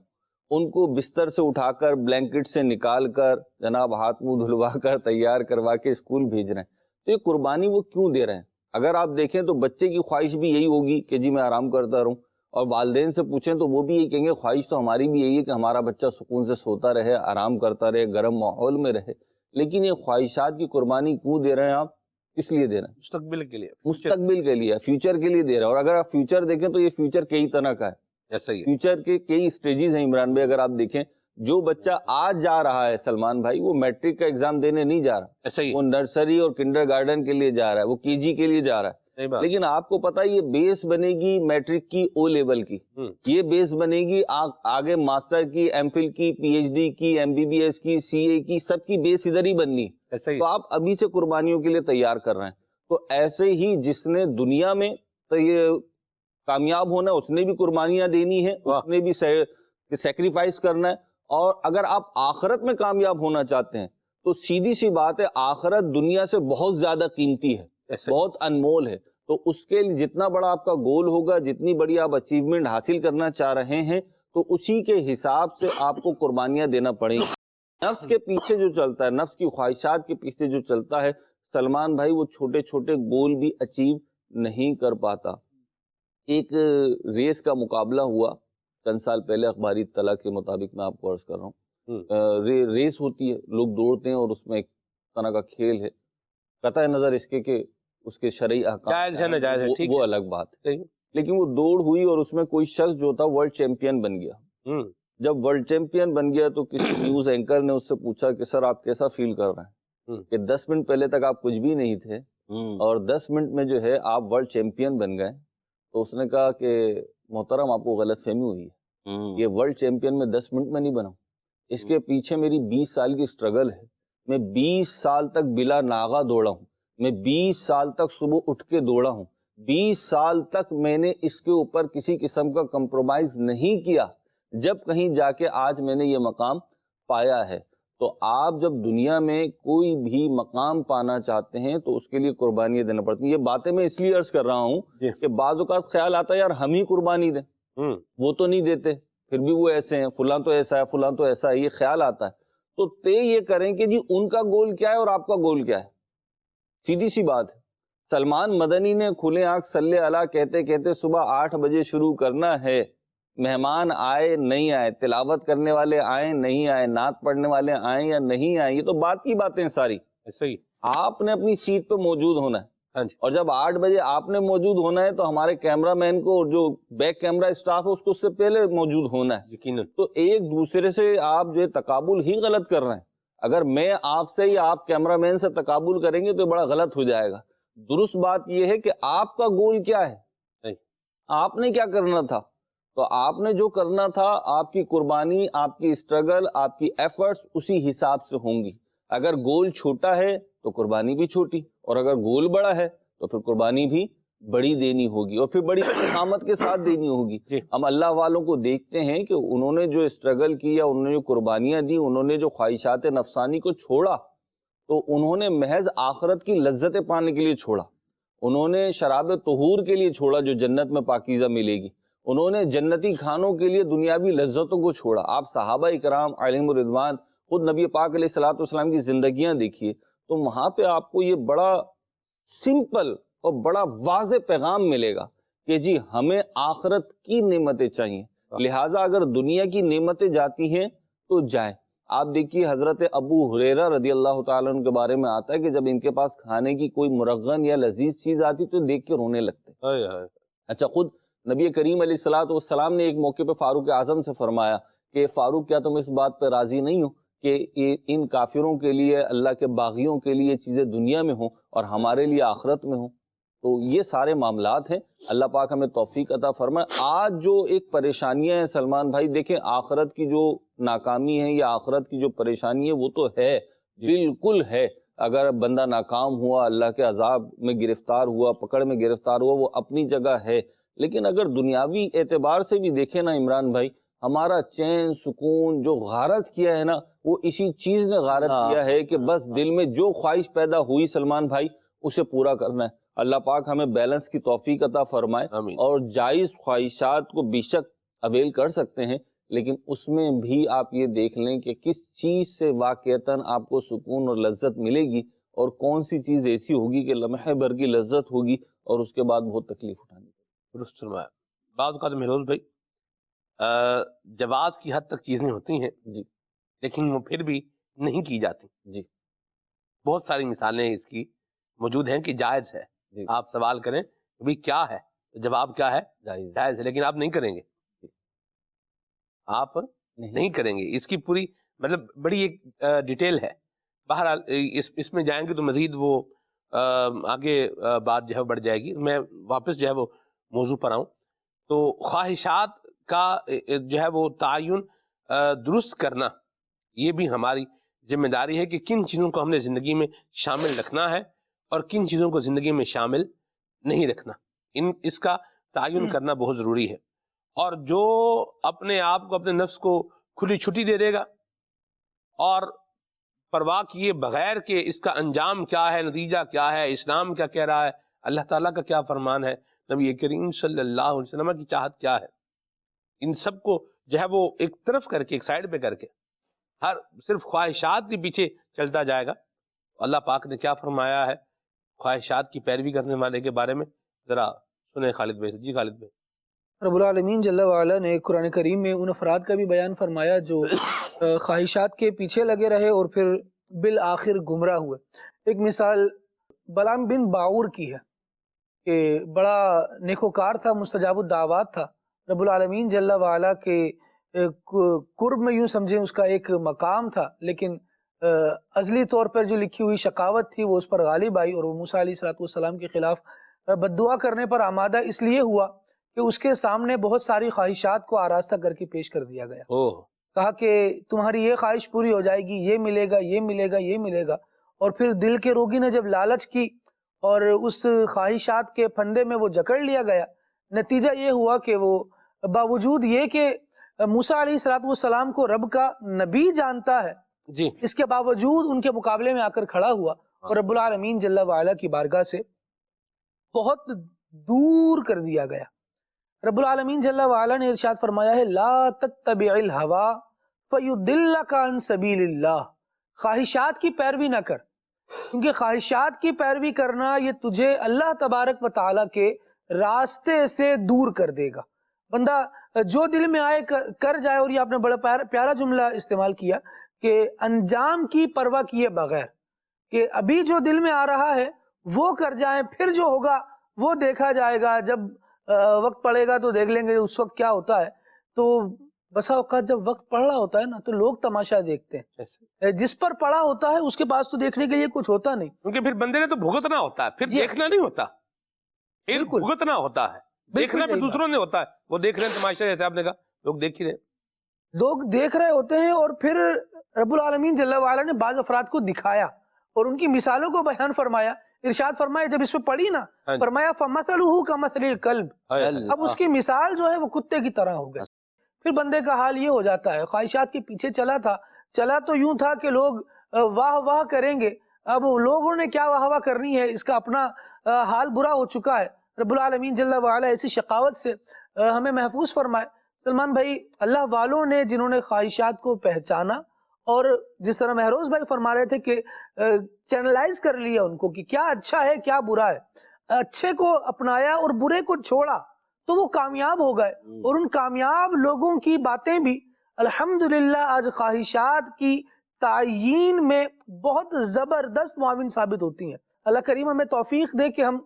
ان کو بستر سے اٹھا کر، بلینکٹ سے نکال کر، جناب ہاتھ منہ دھلوا کر، تیار کروا کے اسکول بھیج رہے ہیں۔ تو یہ قربانی وہ کیوں دے رہے ہیں؟ اگر آپ دیکھیں تو بچے کی خواہش بھی یہی ہوگی کہ جی میں آرام کرتا رہوں، اور والدین سے پوچھیں تو وہ بھی یہی کہیں گے خواہش تو ہماری بھی یہی ہے کہ ہمارا بچہ سکون سے سوتا رہے، آرام کرتا رہے، گرم ماحول میں رہے۔ لیکن یہ خواہشات کی قربانی کیوں دے رہے ہیں آپ؟ کس لیے دے رہے ہیں؟ مستقبل کے لیے، مستقبل کے لیے، فیوچر کے لیے دے رہے ہیں۔ اور اگر آپ فیوچر دیکھیں تو یہ فیوچر کئی طرح کا ہے، ایسا ہی ہے۔ فیوچر کے کئی سٹیجز ہیں عمران بھائی۔ اگر آپ دیکھیں جو بچہ آج جا رہا ہے سلمان بھائی، وہ میٹرک کا ایگزام دینے نہیں جا رہا، ایسا ہی وہ نرسری اور کنڈر گارڈن کے لیے جا رہا ہے، وہ کے جی کے لیے جا رہا ہے۔ لیکن آپ کو پتا یہ بیس بنے گی میٹرک کی، او لیول کی، یہ بیس بنے گی آگے ماسٹر کی، ایم فل کی، پی ایچ ڈی کی، ایم بی بی ایس کی، سی اے کی، سب کی بیس ادھر ہی بننی۔ تو آپ ابھی سے قربانیوں کے لیے تیار کر رہے ہیں۔ تو ایسے ہی جس نے دنیا میں تو یہ کامیاب ہونا ہے اس نے بھی قربانیاں دینی ہے، اس نے بھی سیکریفائس کرنا ہے۔ اور اگر آپ آخرت میں کامیاب ہونا چاہتے ہیں تو سیدھی سی بات ہے، آخرت دنیا سے بہت زیادہ قیمتی ہے، بہت انمول ہے۔ تو اس کے لیے جتنا بڑا آپ کا گول ہوگا، جتنی بڑی آپ اچیومنٹ حاصل کرنا چاہ رہے ہیں، تو اسی کے حساب سے آپ کو قربانیاں دینا پڑیں گی۔ نفس کے پیچھے جو چلتا ہے، نفس کی خواہشات کے پیچھے جو چلتا ہے سلمان بھائی، وہ چھوٹے چھوٹے گول بھی اچیو نہیں کر پاتا۔ ایک ریس کا مقابلہ ہوا چند سال پہلے، اخباری اطلاع کے مطابق میں آپ کو عرض کر رہا ہوں، ریس ہوتی ہے، لوگ دوڑتے ہیں اور اس میں ایک طرح کا کھیل ہے، قطع نظر اس کے اس کے شرعی احکام جائز ہے ناجائز ہے، ٹھیک ہے، وہ الگ بات ہے، لیکن وہ دوڑ ہوئی اور اس میں کوئی شخص جو تھا ورلڈ چیمپئن بن گیا۔ جب ورلڈ چیمپئن بن گیا تو کسی نیوز اینکر نے اس سے پوچھا کہ سر آپ کیسا فیل کر رہے ہیں کہ 10 منٹ پہلے تک آپ کچھ بھی نہیں تھے اور 10 منٹ میں جو ہے آپ ورلڈ چیمپئن بن گئے؟ تو اس نے کہا کہ محترم آپ کو غلط فہمی ہوئی ہے، یہ ورلڈ چیمپئن میں 10 منٹ میں نہیں بنا، اس کے پیچھے میری 20 سال کی سٹرگل ہے، میں 20 سال تک بلا ناغہ دوڑا ہوں، میں 20 سال تک صبح اٹھ کے دوڑا ہوں، 20 سال تک میں نے اس کے اوپر کسی قسم کا کمپرومائز نہیں کیا، جب کہیں جا کے آج میں نے یہ مقام پایا ہے۔ تو آپ جب دنیا میں کوئی بھی مقام پانا چاہتے ہیں تو اس کے لیے قربانیاں دینا پڑتی ہیں۔ یہ باتیں میں اس لیے عرض کر رہا ہوں کہ بعض اوقات خیال آتا ہے یار ہم ہی قربانی دیں، وہ تو نہیں دیتے، پھر بھی وہ ایسے ہیں، فلاں تو ایسا ہے، فلاں تو ایسا ہے، یہ خیال آتا ہے۔ تو طے یہ کریں کہ جی ان کا گول کیا ہے اور آپ کا گول کیا ہے. سیدھی سی بات ہے. سلمان مدنی نے کھلے آنکھ صلی اللہ کہتے کہتے صبح 8 بجے شروع کرنا ہے، مہمان آئے نہیں آئے، تلاوت کرنے والے آئے نہیں آئے، نعت پڑھنے والے آئیں یا نہیں آئے، یہ تو بات کی باتیں ساری. صحیح. آپ نے اپنی سیٹ پہ موجود ہونا ہے. ہاں جی. اور جب 8 بجے آپ نے موجود ہونا ہے تو ہمارے کیمرہ مین کو اور جو بیک کیمرہ اسٹاف ہے اس کو اس سے پہلے موجود ہونا ہے. یقیناً. تو ایک دوسرے سے آپ جو تقابل ہی غلط کر رہے ہیں. اگر میں آپ سے یا آپ کیمرہ مین سے تقابل کریں گے تو بڑا غلط ہو جائے گا. درست بات یہ ہے کہ آپ کا گول کیا ہے، آپ نے کیا کرنا تھا. تو آپ نے جو کرنا تھا، آپ کی قربانی، آپ کی اسٹرگل، آپ کی ایفرٹس اسی حساب سے ہوں گی. اگر گول چھوٹا ہے تو قربانی بھی چھوٹی، اور اگر گول بڑا ہے تو پھر قربانی بھی بڑی دینی ہوگی، اور پھر بڑی استقامت کے ساتھ دینی ہوگی. ہم اللہ والوں کو دیکھتے ہیں کہ انہوں نے جو اسٹرگل کیا، انہوں نے جو قربانیاں دی، انہوں نے جو خواہشات نفسانی کو چھوڑا، تو انہوں نے محض آخرت کی لذتیں پانے کے لیے چھوڑا. انہوں نے شراب طہور کے لیے چھوڑا جو جنت میں پاکیزہ ملے گی. انہوں نے جنتی کھانوں کے لیے دنیاوی لذتوں کو چھوڑا. آپ صحابہ اکرام علیہم الرضوان، خود نبی پاک علیہ الصلوۃ والسلام کی زندگیاں دیکھیے، تو وہاں پہ آپ کو یہ بڑا سمپل اور بڑا واضح پیغام ملے گا کہ جی ہمیں آخرت کی نعمتیں چاہیے، لہٰذا اگر دنیا کی نعمتیں جاتی ہیں تو جائیں. آپ دیکھیے حضرت ابو ہریرہ رضی اللہ تعالیٰ عنہ کے بارے میں آتا ہے کہ جب ان کے پاس کھانے کی کوئی مرغن یا لذیذ چیز آتی تو دیکھ کے رونے لگتے. اچھا، خود نبی کریم علیہ الصلوۃ والسلام نے ایک موقع پہ فاروق اعظم سے فرمایا کہ فاروق، کیا تم اس بات پہ راضی نہیں ہو کہ ان کافروں کے لیے، اللہ کے باغیوں کے لیے چیزیں دنیا میں ہوں اور ہمارے لیے آخرت میں ہوں. تو یہ سارے معاملات ہیں. اللہ پاک ہمیں توفیق عطا فرمائے. آج جو ایک پریشانیاں ہیں سلمان بھائی، دیکھیں آخرت کی جو ناکامی ہے یا آخرت کی جو پریشانی ہے وہ تو ہے، بالکل ہے. اگر بندہ ناکام ہوا، اللہ کے عذاب میں گرفتار ہوا، پکڑ میں گرفتار ہوا، وہ اپنی جگہ ہے. لیکن اگر دنیاوی اعتبار سے بھی دیکھیں نا عمران بھائی، ہمارا چین سکون جو غارت کیا ہے نا، وہ اسی چیز نے غارت کیا ہے کہ بس دل میں جو خواہش پیدا ہوئی سلمان بھائی اسے پورا کرنا ہے. اللہ پاک ہمیں بیلنس کی توفیق عطا فرمائے. اور جائز خواہشات کو بے شک اویل کر سکتے ہیں، لیکن اس میں بھی آپ یہ دیکھ لیں کہ کس چیز سے واقعتاً آپ کو سکون اور لذت ملے گی، اور کون سی چیز ایسی ہوگی کہ لمحے بھر کی لذت ہوگی اور اس کے بعد بہت تکلیف اٹھانی. درست فرمایا. بعض اوقات مہروز بھائی جواز کی حد تک چیزیں ہوتی ہیں جی، لیکن وہ پھر بھی نہیں کی جاتی. جی، بہت ساری مثالیں اس کی موجود ہیں کہ جائز ہے. جی، آپ سوال کریں کہ کیا ہے، جواب کیا ہے، جائز ہے، لیکن آپ نہیں کریں گے، آپ نہیں کریں گے. اس کی پوری مطلب بڑی ایک ڈیٹیل ہے. بہرحال اس میں جائیں گے تو مزید وہ آگے بات جو ہے بڑھ جائے گی. میں واپس جو ہے وہ موضوع پر آؤں تو خواہشات کا جو ہے وہ تعین درست کرنا، یہ بھی ہماری ذمہ داری ہے کہ کن چیزوں کو ہم نے زندگی میں شامل رکھنا ہے اور کن چیزوں کو زندگی میں شامل نہیں رکھنا. اس کا تعین کرنا بہت ضروری ہے. اور جو اپنے آپ کو، اپنے نفس کو کھلی چھٹی دے دے گا اور پرواہ کیے بغیر کہ اس کا انجام کیا ہے، نتیجہ کیا ہے، اسلام کیا کہہ رہا ہے، اللہ تعالیٰ کا کیا فرمان ہے، نبی کریم صلی اللہ علیہ وسلم کی چاہت کیا ہے، ان سب کو جو ہے وہ ایک طرف کر کے، ایک سائڈ پہ کر کے ہر صرف خواہشات کے پیچھے چلتا جائے گا. اللہ پاک نے کیا فرمایا ہے خواہشات کی پیروی کرنے والے کے بارے میں، ذرا سنیں خالد بھائی. جی خالد بھائی. رب العالمین جل وعلا نے قرآن کریم میں ان افراد کا بھی بیان فرمایا جو خواہشات کے پیچھے لگے رہے اور پھر بالآخر گمراہ ہوئے. ایک مثال بلعام بن باعور کی ہے کہ بڑا نیکوکار تھا، مستجاب الدعوات تھا. رب العالمین جل وعلا کے قرب میں یوں سمجھیں اس کا ایک مقام تھا، لیکن ازلی طور پر جو لکھی ہوئی شقاوت تھی وہ اس پر غالب آئی اور وہ موسیٰ علیہ السلام کے خلاف بددعا کرنے پر آمادہ اس لیے ہوا کہ اس کے سامنے بہت ساری خواہشات کو آراستہ کر کے پیش کر دیا گیا. کہا کہ تمہاری یہ خواہش پوری ہو جائے گی، یہ ملے گا، یہ ملے گا، یہ ملے گا. اور پھر دل کے روگی نے جب لالچ کی اور اس خواہشات کے پھندے میں وہ جکڑ لیا گیا، نتیجہ یہ ہوا کہ وہ باوجود یہ کہ موسیٰ علیہ السلام کو رب کا نبی جانتا ہے، جی، اس کے باوجود ان کے مقابلے میں آ کر کھڑا ہوا اور رب العالمین جل وعلا کی بارگاہ سے بہت دور کر دیا گیا. رب العالمین جل وعلا نے ارشاد فرمایا ہے لا تتبع الہوا فَيُضِلَّكَ عَن سَبِيلِ اللَّهِ، خواہشات کی پیروی نہ کر، کیونکہ خواہشات کی پیروی کرنا یہ تجھے اللہ تبارک و تعالیٰ کے راستے سے دور کر دے گا۔ بندہ جو دل میں آئے کر جائے، اور یہ آپ نے بڑا پیارا جملہ استعمال کیا کہ انجام کی پرواہ کیے بغیر، کہ ابھی جو دل میں آ رہا ہے وہ کر جائیں، پھر جو ہوگا وہ دیکھا جائے گا، جب وقت پڑے گا تو دیکھ لیں گے اس وقت کیا ہوتا ہے۔ تو بسا اوقات جب وقت پڑ رہا ہوتا ہے نا تو لوگ تماشا دیکھتے ہیں، جس پر پڑا ہوتا ہے اس کے پاس تو دیکھنے کے لیے کچھ ہوتا نہیں، کیونکہ پھر بندے نے تو بھگتنا ہوتا ہے، پھر دیکھنا نہیں ہوتا، پھر بھگتنا ہوتا ہے، دیکھنا پھر دوسروں نے ہوتا ہے، وہ دیکھ رہے ہیں تماشا، جیسے آپ نے کہا لوگ دیکھ ہی رہے، لوگ دیکھ رہے ہوتے ہیں، اور پھر رب العالمین جل وعلا نے بعض افراد کو دکھایا اور ان کی مثالوں کو بیان فرمایا، ارشاد فرمایا جب اس پہ پڑھی نا، فرمایا فَمَثَلُهُ كَمَثَلِ الْكَلْبِ، اب اس کی مثال جو ہے وہ کتے کی طرح ہو گئی۔ پھر بندے کا حال یہ ہو جاتا ہے، خواہشات کے پیچھے چلا تو یوں تھا کہ لوگ واہ واہ کریں گے، اب لوگوں نے کیا واہ واہ کرنی ہے، اس کا اپنا حال برا ہو چکا ہے۔ رب العالمین جل وعلا ایسی شقاوت سے ہمیں محفوظ فرمائے۔ سلمان بھائی، اللہ والوں نے جنہوں نے خواہشات کو پہچانا، اور جس طرح مہروز بھائی فرما رہے تھے کہ چینلائز کر لیا ان کو کہ کیا اچھا ہے کیا برا ہے، اچھے کو اپنایا اور برے کو چھوڑا تو وہ کامیاب ہو گئے، اور ان کامیاب لوگوں کی باتیں بھی الحمدللہ آج خواہشات کی تعیین میں بہت زبردست معاون ثابت ہوتی ہیں۔ اللہ کریم ہمیں توفیق دے کہ ہم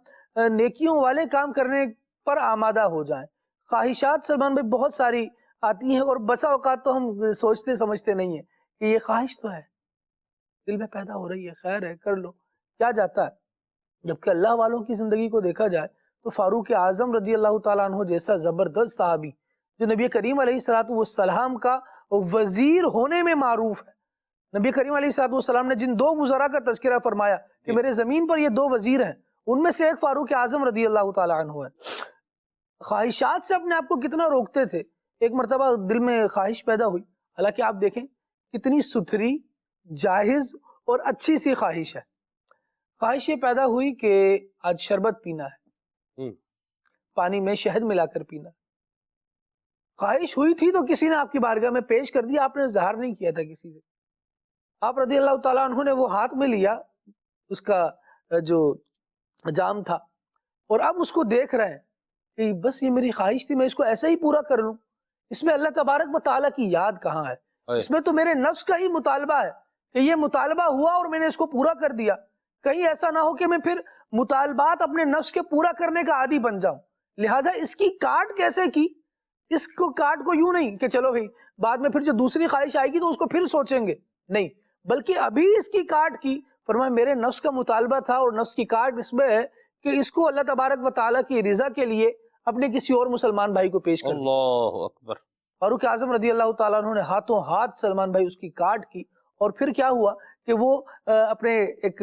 نیکیوں والے کام کرنے پر آمادہ ہو جائیں۔ خواہشات سلمان بھائی بہت ساری آتی ہیں، اور بسا اوقات تو ہم سوچتے سمجھتے نہیں ہیں کہ یہ خواہش تو ہے، دل میں پیدا ہو رہی ہے، خیر ہے کر لو، کیا جاتا ہے۔ جبکہ اللہ والوں کی زندگی کو دیکھا جائے تو فاروق اعظم رضی اللہ تعالیٰ عنہ جیسا زبردست صحابی جو نبی کریم علیہ الصلوۃ والسلام کا وزیر ہونے میں معروف ہے، نبی کریم علیہ الصلوۃ والسلام نے جن دو وزراء کا تذکرہ فرمایا کہ میرے زمین پر یہ دو وزیر ہیں، ان میں سے ایک فاروق اعظم رضی اللہ تعالیٰ عنہ ہے۔ خواہشات سے اپنے آپ کو کتنا روکتے تھے۔ ایک مرتبہ دل میں خواہش پیدا ہوئی، حالانکہ آپ دیکھیں کتنی ستھری، جائز اور اچھی سی خواہش ہے۔ خواہش یہ پیدا ہوئی کہ آج شربت پینا ہے، پانی میں شہد ملا کر پینا۔ خواہش ہوئی تھی تو کسی نے آپ کی بارگاہ میں پیش کر دیا، آپ نے اظہار نہیں کیا تھا کسی سے۔ آپ رضی اللہ تعالیٰ عنہ نے وہ ہاتھ میں لیا، اس کا جو جام تھا، اور اب اس کو دیکھ رہے ہیں کہ بس یہ میری خواہش تھی، میں اس کو ایسے ہی پورا کر لوں، اس میں اللہ تبارک و تعالیٰ کی یاد کہاں ہے؟ اس میں تو میرے نفس کا ہی مطالبہ ہے کہ یہ مطالبہ ہوا اور میں نے اس کو پورا کر دیا، کہیں ایسا نہ ہو کہ میں پھر مطالبات اپنے نفس کے پورا کرنے کا عادی بن جاؤں۔ لہٰذا اس کی کاٹ کیسے کی؟ اس کو کاٹ کو یوں نہیں کہ چلو بھائی بعد میں پھر جو دوسری خواہش آئے گی تو اس کو پھر سوچیں گے، نہیں، بلکہ ابھی اس کی کاٹ کی۔ فرمایا میرے نفس کا مطالبہ تھا، اور نفس کی کاٹ اس میں ہے کہ اس کو اللہ تبارک و تعالیٰ کی رضا کے لیے اپنے کسی اور مسلمان بھائی کو پیش کر دیا۔ اللہ اکبر۔ فاروق اعظم رضی اللہ تعالیٰ عنہ نے ہاتھوں ہاتھ سلمان بھائی اس کی کاٹ کی، اور پھر کیا ہوا کہ وہ اپنے ایک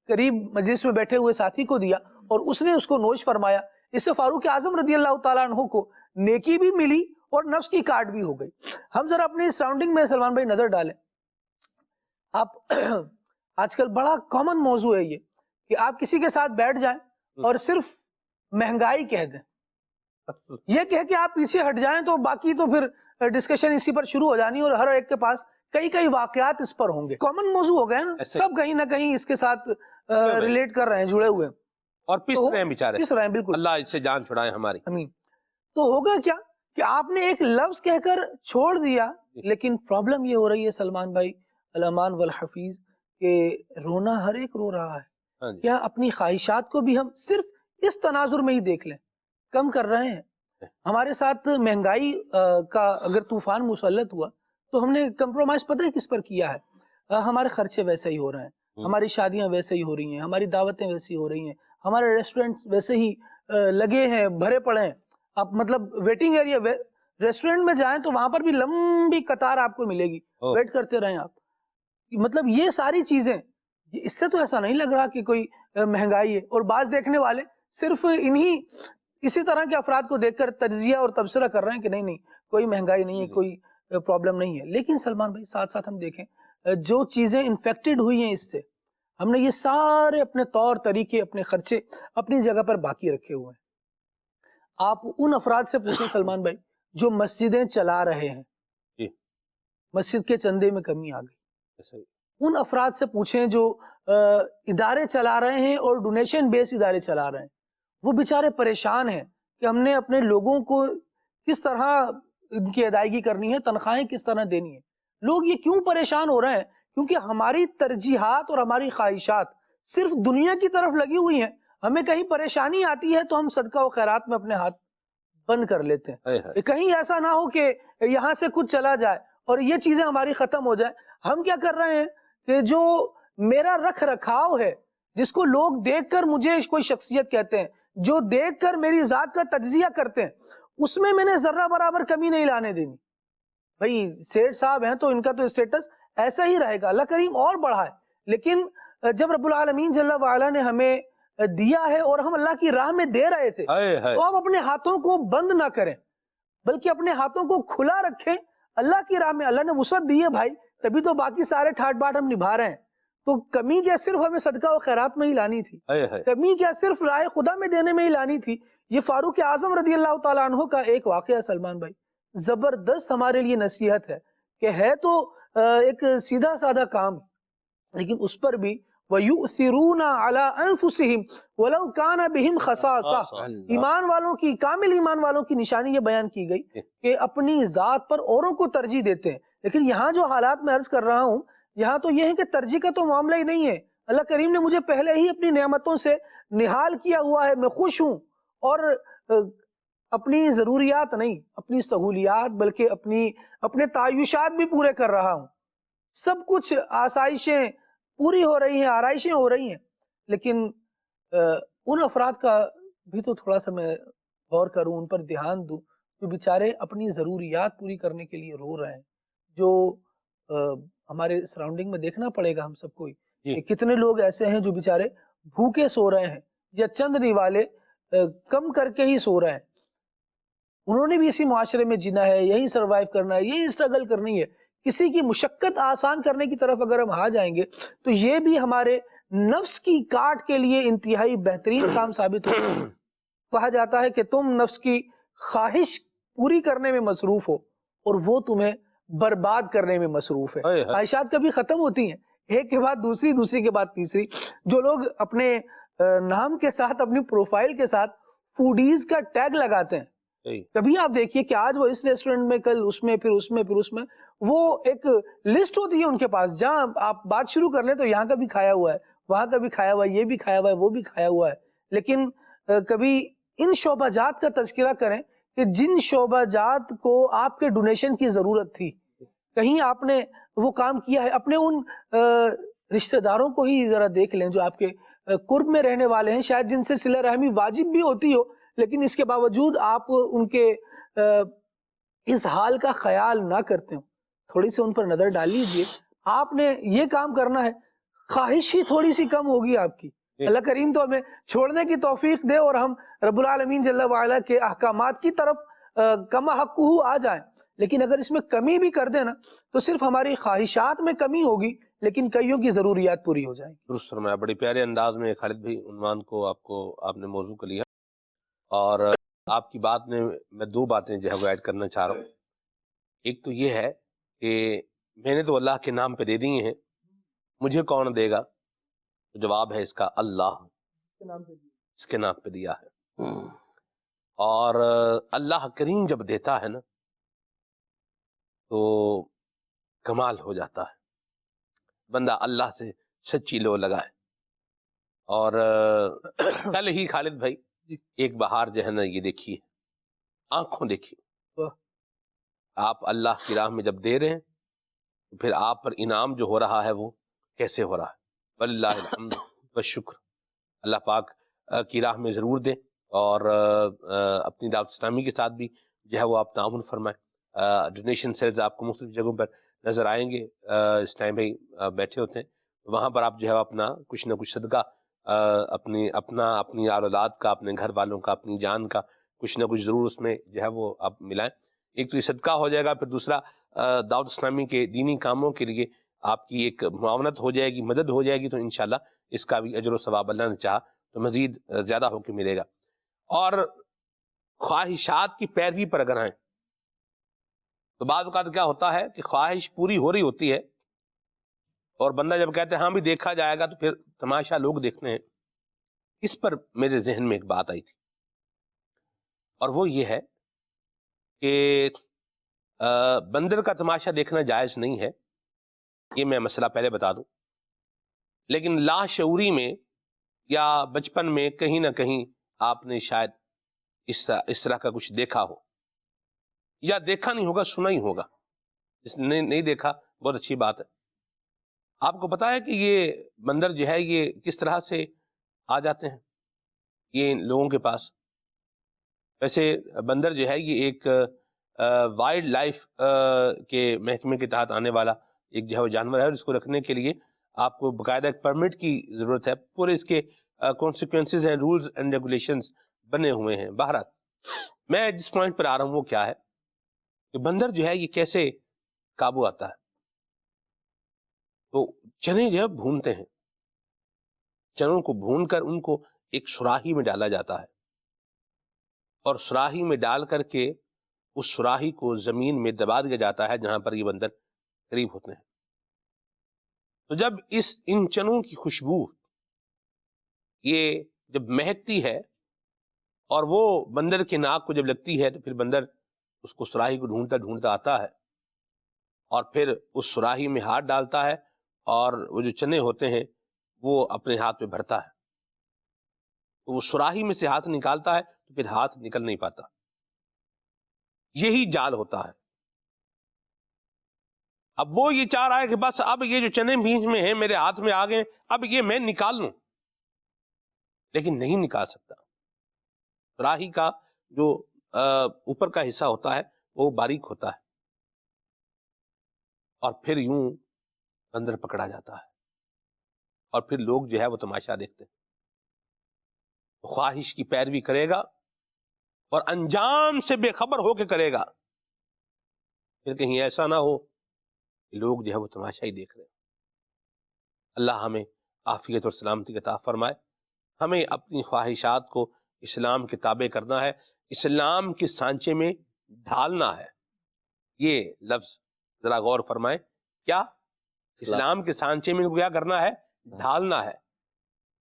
قریب مجلس میں بیٹھے ہوئے ساتھی کو دیا، اور اس نے اس کو نوش فرمایا۔ اس سے فاروق اعظم رضی اللہ تعالیٰ عنہ کو نیکی بھی ملی اور نفس کی کاٹ بھی ہو گئی۔ ہم ذرا اپنی سراؤنڈنگ میں سلمان بھائی نظر ڈالیں، آپ آج کل بڑا کامن موضوع ہے یہ کہ آپ کسی کے ساتھ بیٹھ جائیں اور صرف مہنگائی کہہ دیں، یہ کہہ کہ آپ پیچھے ہٹ جائیں تو باقی تو پھر ڈسکشن اسی پر شروع ہو جانی، اور ہر ایک کے پاس کئی واقعات اس پر ہوں گے، کامن موضوع ہو گئے نا، سب کہیں نہ کہیں اس کے ساتھ ریلیٹ کر رہے ہیں، جڑے ہوئے ہیں اور پس رہے ہیں بیچارے، پس رہے ہیں، بالکل، اللہ اس سے جان چھڑائے ہماری، امین۔ تو ہوگا کیا کہ آپ نے ایک لفظ کہہ کر چھوڑ دیا، لیکن پرابلم یہ ہو رہی ہے سلمان بھائی الامان والحفیظ کہ رونا ہر ایک رو رہا ہے۔ کیا اپنی خواہشات کو بھی ہم صرف اس تناظر میں ہی دیکھ لیں، کم کر رہے ہیں؟ ہمارے ساتھ مہنگائی کا اگر طوفان مسلط ہوا تو ہم نے کمپرومائز پتہ ہے کس پر کیا ہے؟ ہمارے خرچے ویسے ہی ہو رہے ہیں، ہماری شادیاں ویسے ہی ہو رہی ہیں، ہماری دعوتیں ویسے ہی ہو رہی ہیں، ہمارے ریسٹورنٹ ویسے ہی لگے ہیں، بھرے پڑے ہیں۔ آپ مطلب ویٹنگ ایریا ریسٹورنٹ میں جائیں تو وہاں پر بھی لمبی قطار آپ کو ملے گی، ویٹ کرتے رہیں آپ۔ مطلب یہ ساری چیزیں، اس سے تو ایسا نہیں لگ رہا کہ کوئی مہنگائی ہے، اور بعض دیکھنے والے صرف اسی طرح کے افراد کو دیکھ کر تجزیہ اور تبصرہ کر رہے ہیں کہ نہیں کوئی مہنگائی نہیں ہے، کوئی پرابلم نہیں ہے۔ لیکن سلمان بھائی ساتھ ساتھ ہم دیکھیں جو چیزیں انفیکٹڈ ہوئی ہیں اس سے، ہم نے یہ سارے اپنے طور طریقے، اپنے خرچے اپنی جگہ پر باقی رکھے ہوئے ہیں۔ آپ ان افراد سے پوچھیں سلمان بھائی جو مسجدیں چلا رہے ہیں، مسجد کے چندے میں کمی آ گئی. ان افراد سے پوچھیں جو ادارے چلا رہے ہیں اور ڈونیشن بیس ادارے چلا رہے ہیں, وہ بیچارے پریشان ہیں کہ ہم نے اپنے لوگوں کو کس طرح ان کی ادائیگی کرنی ہے, تنخواہیں کس طرح دینی ہے. لوگ یہ کیوں پریشان ہو رہے ہیں؟ کیونکہ ہماری ترجیحات اور ہماری خواہشات صرف دنیا کی طرف لگی ہوئی ہیں. ہمیں کہیں پریشانی آتی ہے تو ہم صدقہ و خیرات میں اپنے ہاتھ بند کر لیتے ہیں. کہیں ایسا نہ ہو کہ یہاں سے کچھ چلا جائے اور یہ چیزیں ہماری ختم ہو جائیں. ہم کیا کر رہے ہیں کہ جو میرا رکھ رکھاؤ ہے, جس کو لوگ دیکھ کر مجھے کوئی شخصیت کہتے ہیں, جو دیکھ کر میری ذات کا تجزیہ کرتے ہیں, اس میں نے ذرہ برابر کمی نہیں لانے دینی. بھئی سیٹھ صاحب ہیں تو ان کا تو اسٹیٹس ایسا ہی رہے گا, اللہ کریم اور بڑھائے. لیکن جب رب العالمین جل وعلا نے ہمیں دیا ہے اور ہم اللہ کی راہ میں دے رہے تھے, تو آپ اپنے ہاتھوں کو بند نہ کریں بلکہ اپنے ہاتھوں کو کھلا رکھیں اللہ کی راہ میں. اللہ نے وسعت دی ہے بھائی, تبھی تو باقی سارے ٹھاٹ باٹ ہم نبھا رہے ہیں. تو کمی کیا صرف ہمیں صدقہ و خیرات میں ہی لانی تھی؟ کمی کیا صرف راہ خدا میں دینے میں ہی لانی تھی؟ یہ فاروق اعظم رضی اللہ تعالیٰ عنہ کا ایک واقعہ سلمان بھائی, زبردست ہمارے لیے نصیحت ہے کہ ہے تو ایک سیدھا سادہ کام, لیکن اس پر بھی وَيُؤْثِرُونَ عَلَىٰ أَنفُسِهِمْ وَلَوْ كَانَ بِهِمْ خَصَاصَةٌ. ایمان والوں کی, کامل ایمان والوں کی نشانی یہ بیان کی گئی کہ اپنی ذات پر اوروں کو ترجیح دیتے ہیں. لیکن یہاں جو حالات میں عرض کر رہا ہوں, یہاں تو یہ ہے کہ ترجیح کا تو معاملہ ہی نہیں ہے. اللہ کریم نے مجھے پہلے ہی اپنی نعمتوں سے نہال کیا ہوا ہے, میں خوش ہوں, اور اپنی ضروریات نہیں, اپنی سہولیات بلکہ اپنے تعیشات بھی پورے کر رہا ہوں. سب کچھ آسائشیں پوری ہو رہی ہیں, آرائشیں ہو رہی ہیں. لیکن ان افراد کا بھی تو تھوڑا سا میں غور کروں, ان پر دھیان دوں جو بیچارے اپنی ضروریات پوری کرنے کے لیے رو رہے ہیں. جو ہمارے سراؤنڈنگ میں دیکھنا پڑے گا ہم سب کو کہ کتنے لوگ ایسے ہیں جو بیچارے بھوکے سو رہے ہیں یا چند نوالے کم کر کے ہی سو رہے ہیں. انہوں نے بھی اسی معاشرے میں جینا ہے, یہی سروائیو کرنا ہے, یہی اسٹرگل کرنی ہے. کسی کی مشقت آسان کرنے کی طرف اگر ہم آ جائیں گے تو یہ بھی ہمارے نفس کی کاٹ کے لیے انتہائی بہترین کام ثابت ہو. کہا جاتا ہے کہ تم نفس کی خواہش پوری کرنے میں مصروف ہو اور وہ تمہیں برباد کرنے میں مصروف ہے. خواہشات کبھی ختم ہوتی ہیں, ایک کے بعد دوسری, دوسری کے بعد تیسری. جو لوگ اپنے نام کے ساتھ, اپنی پروفائل کے ساتھ فوڈیز کا ٹیگ لگاتے ہیں, کبھی آپ دیکھیے کہ آج وہ اس ریسٹورنٹ میں, کل اس میں, پھر اس میں, پھر اس میں, وہ ایک لسٹ ہوتی ہے ان کے پاس. جہاں آپ بات شروع کر لیں تو یہاں کا بھی کھایا ہوا ہے, وہاں کا بھی کھایا ہوا ہے, یہ بھی کھایا ہوا ہے, وہ بھی کھایا ہوا ہے. لیکن کبھی ان شعبہ جات کا تذکرہ کریں کہ جن شعبہ جات کو آپ کے ڈونیشن کی ضرورت تھی, کہیں آپ نے وہ کام کیا ہے. اپنے ان رشتہ داروں کو ہی ذرا دیکھ لیں جو آپ کے قرب میں رہنے والے ہیں, شاید جن سے صلہ رحمی واجب بھی ہوتی ہو, لیکن اس کے باوجود آپ ان کے اس حال کا خیال نہ کرتے ہو. تھوڑی سی ان پر نظر ڈال لیجئے. آپ نے یہ کام کرنا ہے, خواہش ہی تھوڑی سی کم ہوگی آپ کی. اللہ کریم تو ہمیں چھوڑنے کی توفیق دے اور ہم رب العالمین جل وعلا کے احکامات کی طرف کما حقہ آ جائیں. لیکن اگر اس میں کمی بھی کر دیں نا تو صرف ہماری خواہشات میں کمی ہوگی, لیکن کئیوں کی ضروریات پوری ہو جائیں گی. درست فرمایا. بڑے پیارے انداز میں خالد بھائی عنوان کو آپ نے موضوع کر لیا, اور آپ کی بات میں میں دو باتیں جو ہے وہ ایڈ کرنا چاہ رہا ہوں. ایک تو یہ ہے کہ میں نے تو اللہ کے نام پہ دے دیے ہیں, مجھے کون دے گا؟ تو جواب ہے اس کا اللہ, اس کے نام پہ دیا ہے. اور اللہ کریم جب دیتا ہے نا تو کمال ہو جاتا ہے, بندہ اللہ سے سچی لو لگائے. اور کل ہی خالد بھائی ایک بہار جو ہے نا یہ دیکھیے, آنکھوں دیکھیے, آپ اللہ کی راہ میں جب دے رہے ہیں تو پھر آپ پر انعام جو ہو رہا ہے وہ کیسے ہو رہا ہے. واللہ الحمد والشکر. اللہ پاک کی راہ میں ضرور دیں, اور اپنی دعوت اسلامی کے ساتھ بھی جو ہے وہ آپ تعاون فرمائیں. ڈونیشن سیلز آپ کو مختلف جگہوں پر نظر آئیں گے, اس ٹائم بھائی بیٹھے ہوتے ہیں, وہاں پر آپ جو ہے اپنا کچھ نہ کچھ صدقہ اپنی اولاد کا, اپنے گھر والوں کا, اپنی جان کا کچھ نہ کچھ ضرور اس میں جو ہے وہ آپ ملائیں. ایک تو یہ صدقہ ہو جائے گا, پھر دوسرا دعوت اسلامی کے دینی کاموں کے لیے آپ کی ایک معاونت ہو جائے گی, مدد ہو جائے گی, تو انشاءاللہ اس کا بھی اجر و ثواب اللہ نے چاہا تو مزید زیادہ ہو کے ملے گا. اور خواہشات کی پیروی پر اگر آئیں تو بعض اوقات کیا ہوتا ہے کہ خواہش پوری ہو رہی ہوتی ہے اور بندہ جب کہتے ہیں ہاں بھی دیکھا جائے گا تو پھر تماشا لوگ دیکھتے ہیں. اس پر میرے ذہن میں ایک بات آئی تھی اور وہ یہ ہے کہ بندر کا تماشا دیکھنا جائز نہیں ہے، یہ میں مسئلہ پہلے بتا دوں. لیکن لاشعوری میں یا بچپن میں کہیں نہ کہیں آپ نے شاید اس طرح کا کچھ دیکھا ہو، یا دیکھا نہیں ہوگا سنا ہی ہوگا. جس نے نہیں دیکھا بہت اچھی بات ہے. آپ کو پتا ہے کہ یہ بندر جو ہے یہ کس طرح سے آ جاتے ہیں یہ لوگوں کے پاس؟ ویسے بندر جو ہے یہ ایک وائلڈ لائف کے محکمے کے تحت آنے والا ایک جو ہے وہ جانور ہے، اور اس کو رکھنے کے لیے آپ کو باقاعدہ ایک پرمٹ کی ضرورت ہے. پورے اس کے کانسیکوینسز ہیں، رولز اینڈ ریگولیشنز بنے ہوئے ہیں. بہرحال میں جس پوائنٹ پر آ رہا ہوں وہ کیا ہے کہ بندر جو ہے یہ کیسے قابو آتا ہے. تو چنے جو ہے بھونتے ہیں، چنوں کو بھون کر ان کو ایک سراہی میں ڈالا جاتا ہے اور سراہی میں ڈال کر کے اس سراہی کو زمین میں دبا دیا جاتا ہے جہاں پر یہ بندر قریب ہوتے ہیں. تو جب ان چنوں کی خوشبو یہ جب مہکتی ہے اور وہ بندر کے ناک کو جب لگتی ہے تو پھر بندر اس کو سراہی کو ڈھونڈتا ڈھونڈتا آتا ہے اور پھر اس سراہی میں ہاتھ ڈالتا ہے اور وہ جو چنے ہوتے ہیں وہ اپنے ہاتھ میں بھرتا ہے. تو وہ سراہی میں سے ہاتھ نکالتا ہے تو پھر ہاتھ نکل نہیں پاتا. یہی جال ہوتا ہے. اب وہ یہ چاہ رہا ہے کہ بس اب یہ جو چنے بیچ میں ہیں میرے ہاتھ میں آ گئے، اب یہ میں نکال لوں، لیکن نہیں نکال سکتا. سراہی کا جو اوپر کا حصہ ہوتا ہے وہ باریک ہوتا ہے اور پھر یوں بندر پکڑا جاتا ہے اور پھر لوگ جو ہے وہ تماشا دیکھتے ہیں. خواہش کی پیروی کرے گا اور انجام سے بے خبر ہو کے کرے گا، پھر کہیں ایسا نہ ہو کہ لوگ جو ہے وہ تماشا ہی دیکھ رہے ہیں. اللہ ہمیں عافیت اور سلامتی عطا فرمائے. ہمیں اپنی خواہشات کو اسلام کے تابع کرنا ہے، اسلام کے سانچے میں ڈھالنا ہے. یہ لفظ ذرا غور فرمائیں. کیا اسلام کے سانچے میں کیا کرنا ہے؟ ڈھالنا ہے.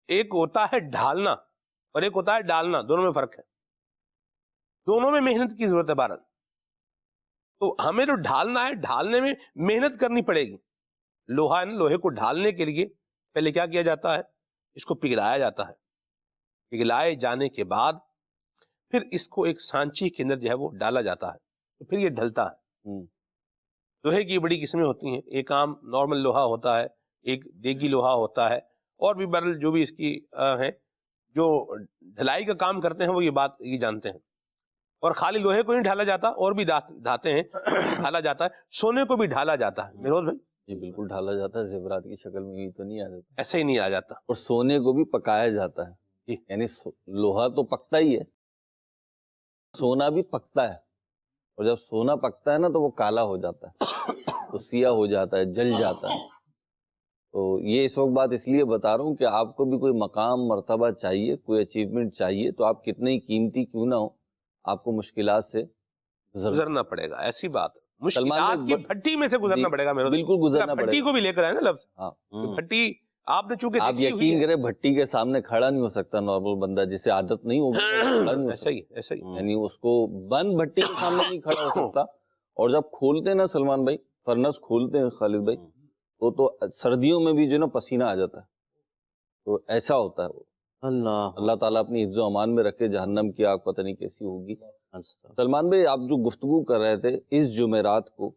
ایک ہوتا ہے ڈھالنا اور ایک ہوتا ہے ڈالنا، دونوں میں فرق ہے. دونوں میں محنت کی ضرورت ہے. بہرحال تو ہمیں جو ڈھالنا ہے، ڈھالنے میں محنت کرنی پڑے گی. لوہا ہے نا، لوہے کو ڈھالنے کے لیے پہلے کیا کیا جاتا ہے؟ اس کو پگھلایا جاتا ہے. پگھلائے جانے کے بعد پھر اس کو ایک سانچے کے اندر جو ہے وہ ڈالا جاتا ہے تو پھر یہ ڈھلتا ہے. لوہے کی بڑی قسمیں ہوتی ہیں. ایک عام نارمل لوہا ہوتا ہے، ایک دیگی لوہا ہوتا ہے، اور بھی برل جو بھی اس کی ہیں جو ڈھلائی کا کام کرتے ہیں وہ یہ بات یہ جانتے ہیں. اور خالی لوہے کو نہیں ڈھالا جاتا، اور بھی دھاتے ہیں ڈھالا جاتا ہے. سونے کو بھی ڈھالا جاتا ہے. میروز بھائی جی بالکل ڈھالا جاتا ہے. زیورات کی شکل میں تو نہیں آ جاتا، ایسا ہی نہیں آ جاتا. اور سونے کو بھی پکایا جاتا ہے. جی. یعنی لوہا تو پکتا ہی ہے، سونا بھی پکتا ہے. اور جب سونا پکتا ہے نا تو وہ کالا ہو جاتا ہے، تو سیاہ ہو جاتا ہے، جل جاتا ہے. تو یہ اس وقت بات اس لیے بتا رہا ہوں کہ آپ کو بھی کوئی مقام مرتبہ چاہیے، کوئی اچیومنٹ چاہیے، تو آپ کتنے ہی قیمتی کیوں نہ ہو، آپ کو مشکلات سے گزرنا پڑے گا. ایسی بات مشکلات کی بھٹی میں سے گزرنا پڑے گا. بالکل گزرنا پڑے بھٹی گا. کو بھی لے کر آئے نا لفظ. ہاں بھٹی آپ نے چونکہ آپ یقین کریں بھٹی کے سامنے کھڑا نہیں ہو سکتا نارمل بندہ، جسے عادت نہیں ہوگی کھڑا نہیں ہو ایسا سکتا. ہی ایسا ہی. یعنی اس کو بند بھٹی کے سامنے نہیں کھڑا ہو سکتا. اور جب کھولتے ہیں نا سلمان بھائی، فرنس کھولتے ہیں خالد بھائی، تو سردیوں میں بھی جو ہے نا پسینہ آ جاتا ہے. تو ایسا ہوتا ہے وہ. اللہ تعالیٰ اپنی عز و امان میں رکھے. جہنم کی آگ پتہ نہیں کیسی ہوگی. سلمان بھائی آپ جو گفتگو کر رہے تھے اس جمعرات کو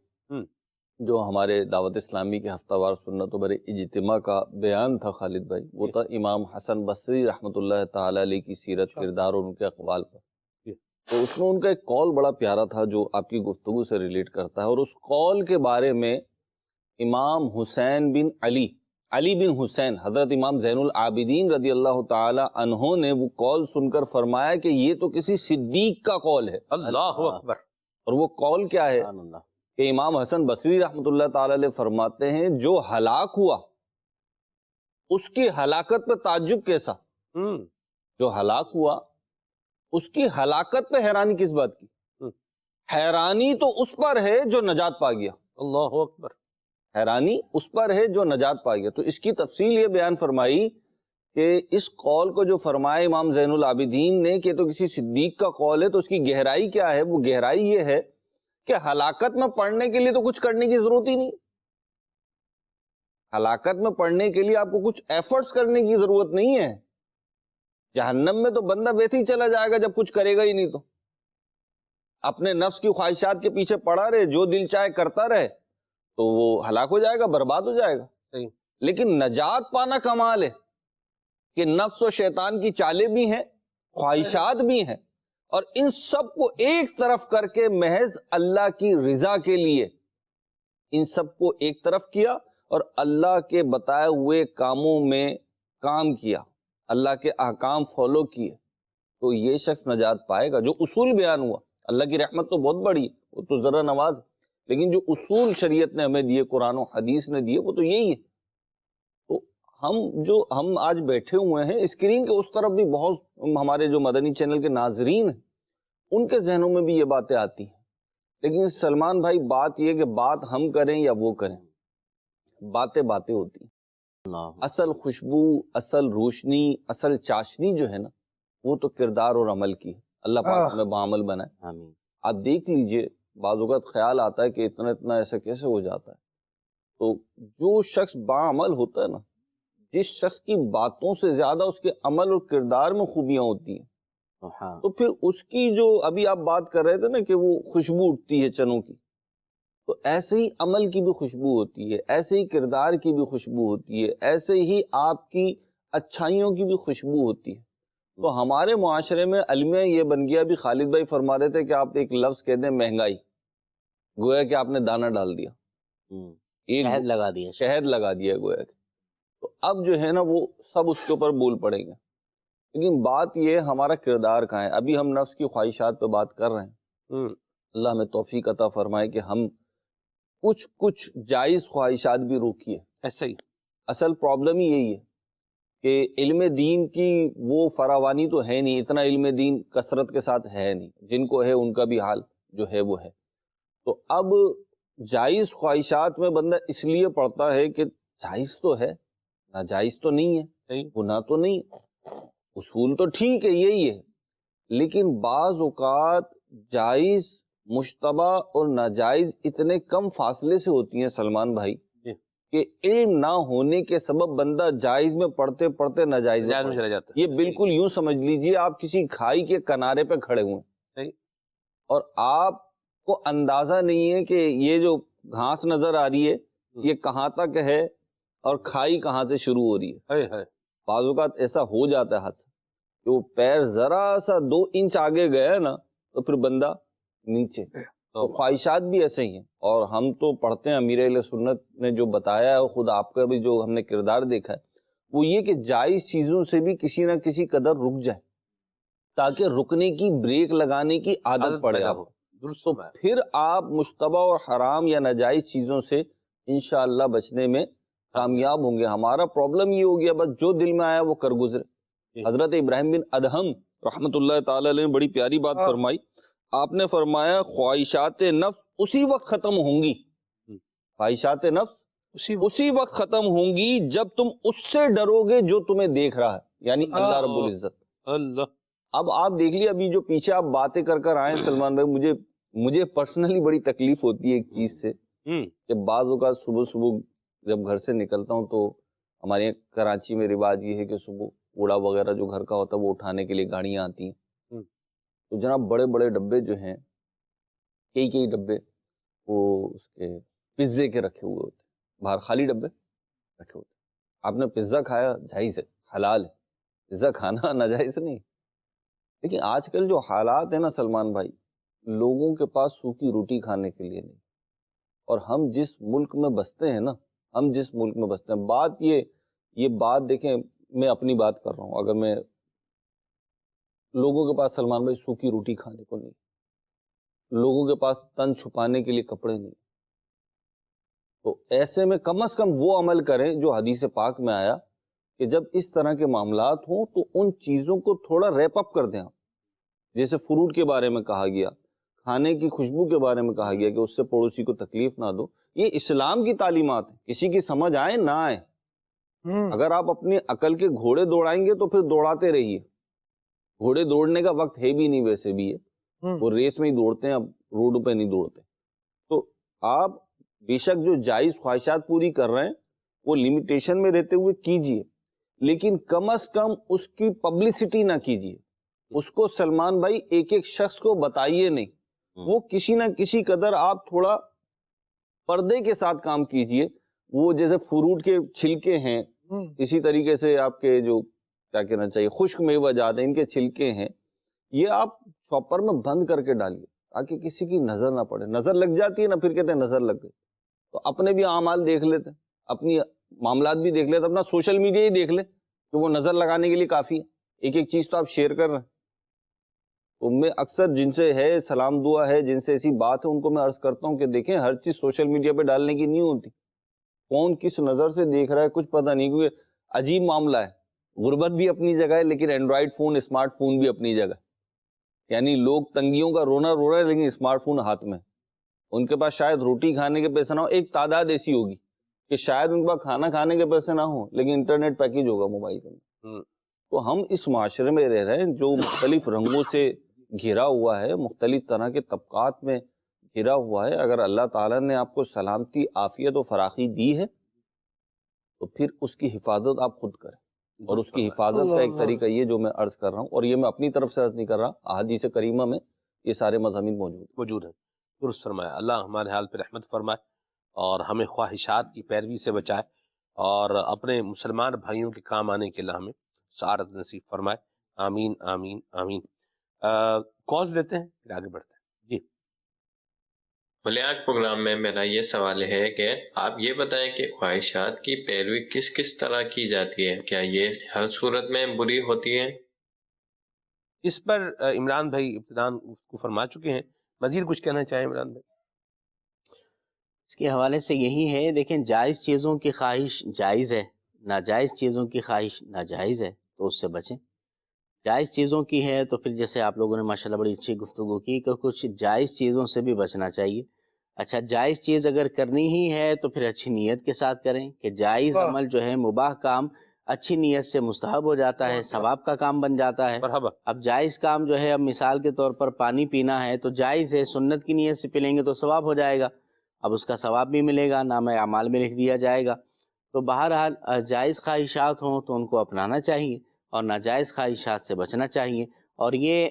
جو ہمارے دعوت اسلامی کے ہفتہ وار سنت و برے اجتماع کا بیان تھا خالد بھائی، وہ تھا امام حسن بصری رحمۃ اللہ تعالی علیہ کی سیرت، کردار اور ان کے اقوال پر. تو اس میں ان کا ایک قول بڑا پیارا تھا جو آپ کی گفتگو سے ریلیٹ کرتا ہے. اور اس قول کے بارے میں امام حسین بن علی بن حسین حضرت امام زین العابدین رضی اللہ تعالی عنہ نے وہ قول سن کر فرمایا کہ یہ تو کسی صدیق کا قول ہے. اللہ اکبر. اور وہ قول کیا ہے کہ امام حسن بصری رحمۃ اللہ تعالی علیہ فرماتے ہیں جو ہلاک ہوا اس کی ہلاکت پہ تعجب کیسا. جو ہلاک ہوا اس کی ہلاکت پہ حیرانی کس بات کی. حیرانی تو اس پر ہے جو نجات پا گیا، اللہ اکبر، حیرانی اس پر ہے جو نجات پا گیا۔ تو اس کی تفصیل یہ بیان فرمائی کہ اس قول کو جو فرمایا امام زین العابدین نے کہ تو کسی صدیق کا قول ہے، تو اس کی گہرائی کیا ہے؟ وہ گہرائی یہ ہے کہ ہلاکت میں پڑنے کے لیے تو کچھ کرنے کی ضرورت ہی نہیں، ہلاکت میں پڑنے کے لیے آپ کو کچھ ایفرٹس کرنے کی ضرورت نہیں ہے۔ جہنم میں تو بندہ ویسے ہی چلا جائے گا جب کچھ کرے گا ہی نہیں، تو اپنے نفس کی خواہشات کے پیچھے پڑا رہے، جو دل چاہے کرتا رہے، تو وہ ہلاک ہو جائے گا، برباد ہو جائے گا۔ لیکن نجات پانا کمال ہے کہ نفس و شیطان کی چالیں بھی ہیں، خواہشات بھی ہیں، اور ان سب کو ایک طرف کر کے محض اللہ کی رضا کے لیے ان سب کو ایک طرف کیا اور اللہ کے بتائے ہوئے کاموں میں کام کیا، اللہ کے احکام فالو کیے، تو یہ شخص نجات پائے گا۔ جو اصول بیان ہوا، اللہ کی رحمت تو بہت بڑی ہے، وہ تو ذرا نواز، لیکن جو اصول شریعت نے ہمیں دیے، قرآن و حدیث نے دیے، وہ تو یہی ہے۔ تو ہم آج بیٹھے ہوئے ہیں، اسکرین کے اس طرف بھی بہت ہمارے جو مدنی چینل کے ناظرین ہیں، ان کے ذہنوں میں بھی یہ باتیں آتی ہیں، لیکن سلمان بھائی بات یہ کہ بات ہم کریں یا وہ کریں، باتیں ہوتی ہیں، اصل خوشبو، اصل روشنی، اصل چاشنی جو ہے نا، وہ تو کردار اور عمل کی ہے۔ اللہ پاک ہمیں بعمل بنائے۔ آپ دیکھ لیجئے، بعض اوقات خیال آتا ہے کہ اتنا ایسا کیسے ہو جاتا ہے، تو جو شخص بعمل ہوتا ہے نا، جس شخص کی باتوں سے زیادہ اس کے عمل اور کردار میں خوبیاں ہوتی ہیں، تو پھر اس کی جو ابھی آپ بات کر رہے تھے نا کہ وہ خوشبو اٹھتی ہے چنوں کی، تو ایسے ہی عمل کی بھی خوشبو ہوتی ہے، ایسے ہی کردار کی بھی خوشبو ہوتی ہے، ایسے ہی آپ کی اچھائیوں کی بھی خوشبو ہوتی ہے۔ تو ہمارے معاشرے میں المیہ یہ بن گیا، بھی خالد بھائی فرما رہے تھے کہ آپ ایک لفظ کہہ دیں مہنگائی، گویا کہ آپ نے دانہ ڈال دیا، شہد لگا دیا، شہد لگا دیا گویا کہ، تو اب جو ہے نا وہ سب اس کے اوپر بول پڑیں گے۔ لیکن بات یہ ہمارا کردار کہاں ہے؟ ابھی ہم نفس کی خواہشات پہ بات کر رہے ہیں، اللہ ہمیں توفیق عطا فرمائے کہ ہم کچھ جائز خواہشات بھی روکیے۔ ایسا ہی اصل پرابلم ہی یہی ہے کہ علم دین کی وہ فراوانی تو ہے نہیں، اتنا علم دین کثرت کے ساتھ ہے نہیں، جن کو ہے ان کا بھی حال جو ہے وہ ہے۔ تو اب جائز خواہشات میں بندہ اس لیے پڑتا ہے کہ جائز تو ہے، ناجائز تو نہیں ہے، گناہ تو نہیں، اصول تو ٹھیک ہے یہی ہے، لیکن بعض اوقات جائز، مشتبہ اور ناجائز اتنے کم فاصلے سے ہوتی ہیں سلمان بھائی کہ علم نہ ہونے کے سبب بندہ جائز میں پڑھتے پڑھتے ناجائز میں چلا جاتا ہے۔ یہ بالکل یوں سمجھ لیجئے آپ کسی کھائی کے کنارے پہ کھڑے ہوئے اور آپ کو اندازہ نہیں ہے کہ یہ جو گھاس نظر آ رہی ہے یہ کہاں تک ہے اور کھائی کہاں سے شروع ہو رہی ہے۔ بعض اوقات ایسا ہو جاتا ہے حادثہ کہ وہ پیر ذرا سا 2 انچ آگے گیا نا تو پھر بندہ نیچے۔ تو خواہشات بھی ایسے ہی ہیں، اور ہم تو پڑھتے ہیں، امیر اہل سنت نے جو بتایا ہے، خود آپ کا بھی جو ہم نے کردار دیکھا ہے، وہ یہ کہ جائز چیزوں سے بھی کسی نہ کسی قدر رک جائے تاکہ رکنے کی، بریک لگانے کی عادت پڑے آپ، تو پھر آپ مشتبہ اور حرام یا ناجائز چیزوں سے انشاءاللہ بچنے میں کامیاب ہوں گے۔ ہمارا پرابلم یہ ہو گیا بس جو دل میں آیا وہ کر گزرے۔ حضرت ابراہیم بن ادہم رحمت اللہ تعالی علیہ نے بڑی پیاری بات فرمائی، آپ نے فرمایا خواہشات نفس اسی وقت ختم ہوں گی، خواہشات نفس اسی وقت ختم ہوں گی جب تم اس سے ڈرو گے جو تمہیں دیکھ رہا ہے، یعنی اللہ رب العزت۔ اللہ، اب آپ دیکھ لیے ابھی جو پیچھے آپ باتیں کر آئے ہیں سلمان بھائی، مجھے پرسنلی بڑی تکلیف ہوتی ہے ایک چیز سے کہ بعض اوقات صبح جب گھر سے نکلتا ہوں تو ہمارے یہاں کراچی میں رواج یہ ہے کہ صبح کوڑا وغیرہ جو گھر کا ہوتا ہے وہ اٹھانے کے لیے گاڑیاں آتی ہیں، تو جناب بڑے بڑے ڈبے جو ہیں، کئی ڈبے وہ اس کے پزے کے رکھے ہوئے ہوتے ہیں، باہر خالی ڈبے رکھے ہوتے ہیں۔ آپ نے پزا کھایا، جائز ہے، حلال ہے، پزا کھانا ناجائز نہیں۔ لیکن آج کل جو حالات ہیں نا سلمان بھائی، لوگوں کے پاس سوکھی روٹی کھانے کے لیے نہیں، اور ہم جس ملک میں بستے ہیں نا، بات یہ بات دیکھیں، میں اپنی بات کر رہا ہوں، اگر میں لوگوں کے پاس سلمان بھائی سوکھی روٹی کھانے کو نہیں، لوگوں کے پاس تن چھپانے کے لیے کپڑے نہیں، تو ایسے میں کم از کم وہ عمل کریں جو حدیث پاک میں آیا کہ جب اس طرح کے معاملات ہوں تو ان چیزوں کو تھوڑا ریپ اپ کر دیں آپ، جیسے فروٹ کے بارے میں کہا گیا، کھانے کی خوشبو کے بارے میں کہا گیا کہ اس سے پڑوسی کو تکلیف نہ دو، یہ اسلام کی تعلیمات ہیں، کسی کی سمجھ آئے نہ آئے۔ اگر آپ اپنی عقل کے گھوڑے دوڑائیں گے تو پھر دوڑاتے رہیے، گھوڑے دوڑنے کا وقت ہے بھی نہیں، ویسے بھی ہے وہ ریس میں ہی دوڑتے ہیں، اب روڈ پہ نہیں دوڑتے۔ تو آپ بے شک جو جائز خواہشات پوری کر رہے ہیں وہ لمیٹیشن میں رہتے ہوئے کیجئے، لیکن کم از کم اس کی پبلسٹی نہ کیجئے، اس کو سلمان بھائی ایک ایک شخص کو بتائیے نہیں، وہ کسی نہ کسی قدر آپ تھوڑا پردے کے ساتھ کام کیجئے۔ وہ جیسے فروٹ کے چھلکے ہیں، اسی طریقے سے آپ کے جو کیا کہنا چاہیے خشک میوہ جات ہیں، ان کے چھلکے ہیں، یہ آپ شاپر میں بند کر کے ڈالیے تاکہ کسی کی نظر نہ پڑے۔ نظر لگ جاتی ہے نا، پھر کہتے ہیں نظر لگ گئی، تو اپنے بھی اعمال دیکھ لیتے، اپنی معاملات بھی دیکھ لیتے، اپنا سوشل میڈیا ہی دیکھ لے کہ وہ نظر لگانے کے لیے کافی ہے، ایک ایک چیز تو آپ شیئر کر رہے ہیں۔ تو میں اکثر جن سے ہے سلام دعا ہے، جن سے ایسی بات ہے، ان کو میں عرض کرتا ہوں کہ دیکھیں ہر چیز سوشل میڈیا پہ ڈالنے کی نہیں ہوتی، کون کس نظر سے دیکھ رہا ہے کچھ پتہ نہیں، کیونکہ عجیب معاملہ ہے، غربت بھی اپنی جگہ ہے لیکن اینڈرائڈ فون اسمارٹ فون بھی اپنی جگہ، یعنی لوگ تنگیوں کا رونا رو رہے ہیں لیکن اسمارٹ فون ہاتھ میں، ان کے پاس شاید روٹی کھانے کے پیسے نہ ہو، ایک تعداد ایسی ہوگی کہ شاید ان کے پاس کھانا کھانے کے پیسے نہ ہوں لیکن انٹرنیٹ پیکیج ہوگا موبائل کے اندر۔ تو ہم اس معاشرے میں رہ رہے ہیں جو مختلف رنگوں سے گھرا ہوا ہے، مختلف طرح کے طبقات میں گھرا ہوا ہے۔ اگر اللہ تعالیٰ نے آپ کو سلامتی، عافیت و فراخی دی ہے تو پھر اس کی حفاظت آپ خود کریں، اور اس کی حفاظت کا ایک طریقہ یہ جو میں عرض کر رہا ہوں، اور یہ میں اپنی طرف سے عرض نہیں کر رہا، احادیث کریمہ میں یہ سارے مضامین موجود ہیں۔ درست فرمایا، اللہ ہمارے حال پہ رحمت فرمائے اور ہمیں خواہشات کی پیروی سے بچائے، اور اپنے مسلمان بھائیوں کے کام آنے کے اللہ ہمیں سعادت نصیب فرمائے، آمین آمین آمین۔ کالز لیتے ہیں پھر آگے بڑھتے ہیں۔ جی ملیاگ پروگرام میں میرا یہ سوال ہے کہ آپ یہ بتائیں کہ خواہشات کی پیروی کس کس طرح کی جاتی ہے؟ کیا یہ ہر صورت میں بری ہوتی ہے؟ اس پر عمران بھائی ابتداً کو فرما چکے ہیں، مزید کچھ کہنا چاہیں عمران بھائی؟ اس کے حوالے سے یہی ہے، دیکھیں جائز چیزوں کی خواہش جائز ہے، ناجائز چیزوں کی خواہش ناجائز ہے، تو اس سے بچیں۔ جائز چیزوں کی ہے تو پھر جیسے آپ لوگوں نے ماشاءاللہ بڑی اچھی گفتگو کی کہ کچھ جائز چیزوں سے بھی بچنا چاہیے۔ اچھا، جائز چیز اگر کرنی ہی ہے تو پھر اچھی نیت کے ساتھ کریں کہ جائز عمل جو ہے، مباح کام اچھی نیت سے مستحب ہو جاتا ہے، ثواب کا کام بن جاتا ہے۔ مرحبا۔ اب جائز کام جو ہے، اب مثال کے طور پر پانی پینا ہے تو جائز ہے، سنت کی نیت سے پی لیں گے تو ثواب ہو جائے گا، اب اس کا ثواب بھی ملے گا، نامہ اعمال میں لکھ دیا جائے گا۔ تو بہرحال جائز خواہشات ہوں تو ان کو اپنانا چاہیے اور ناجائز خواہشات سے بچنا چاہیے، اور یہ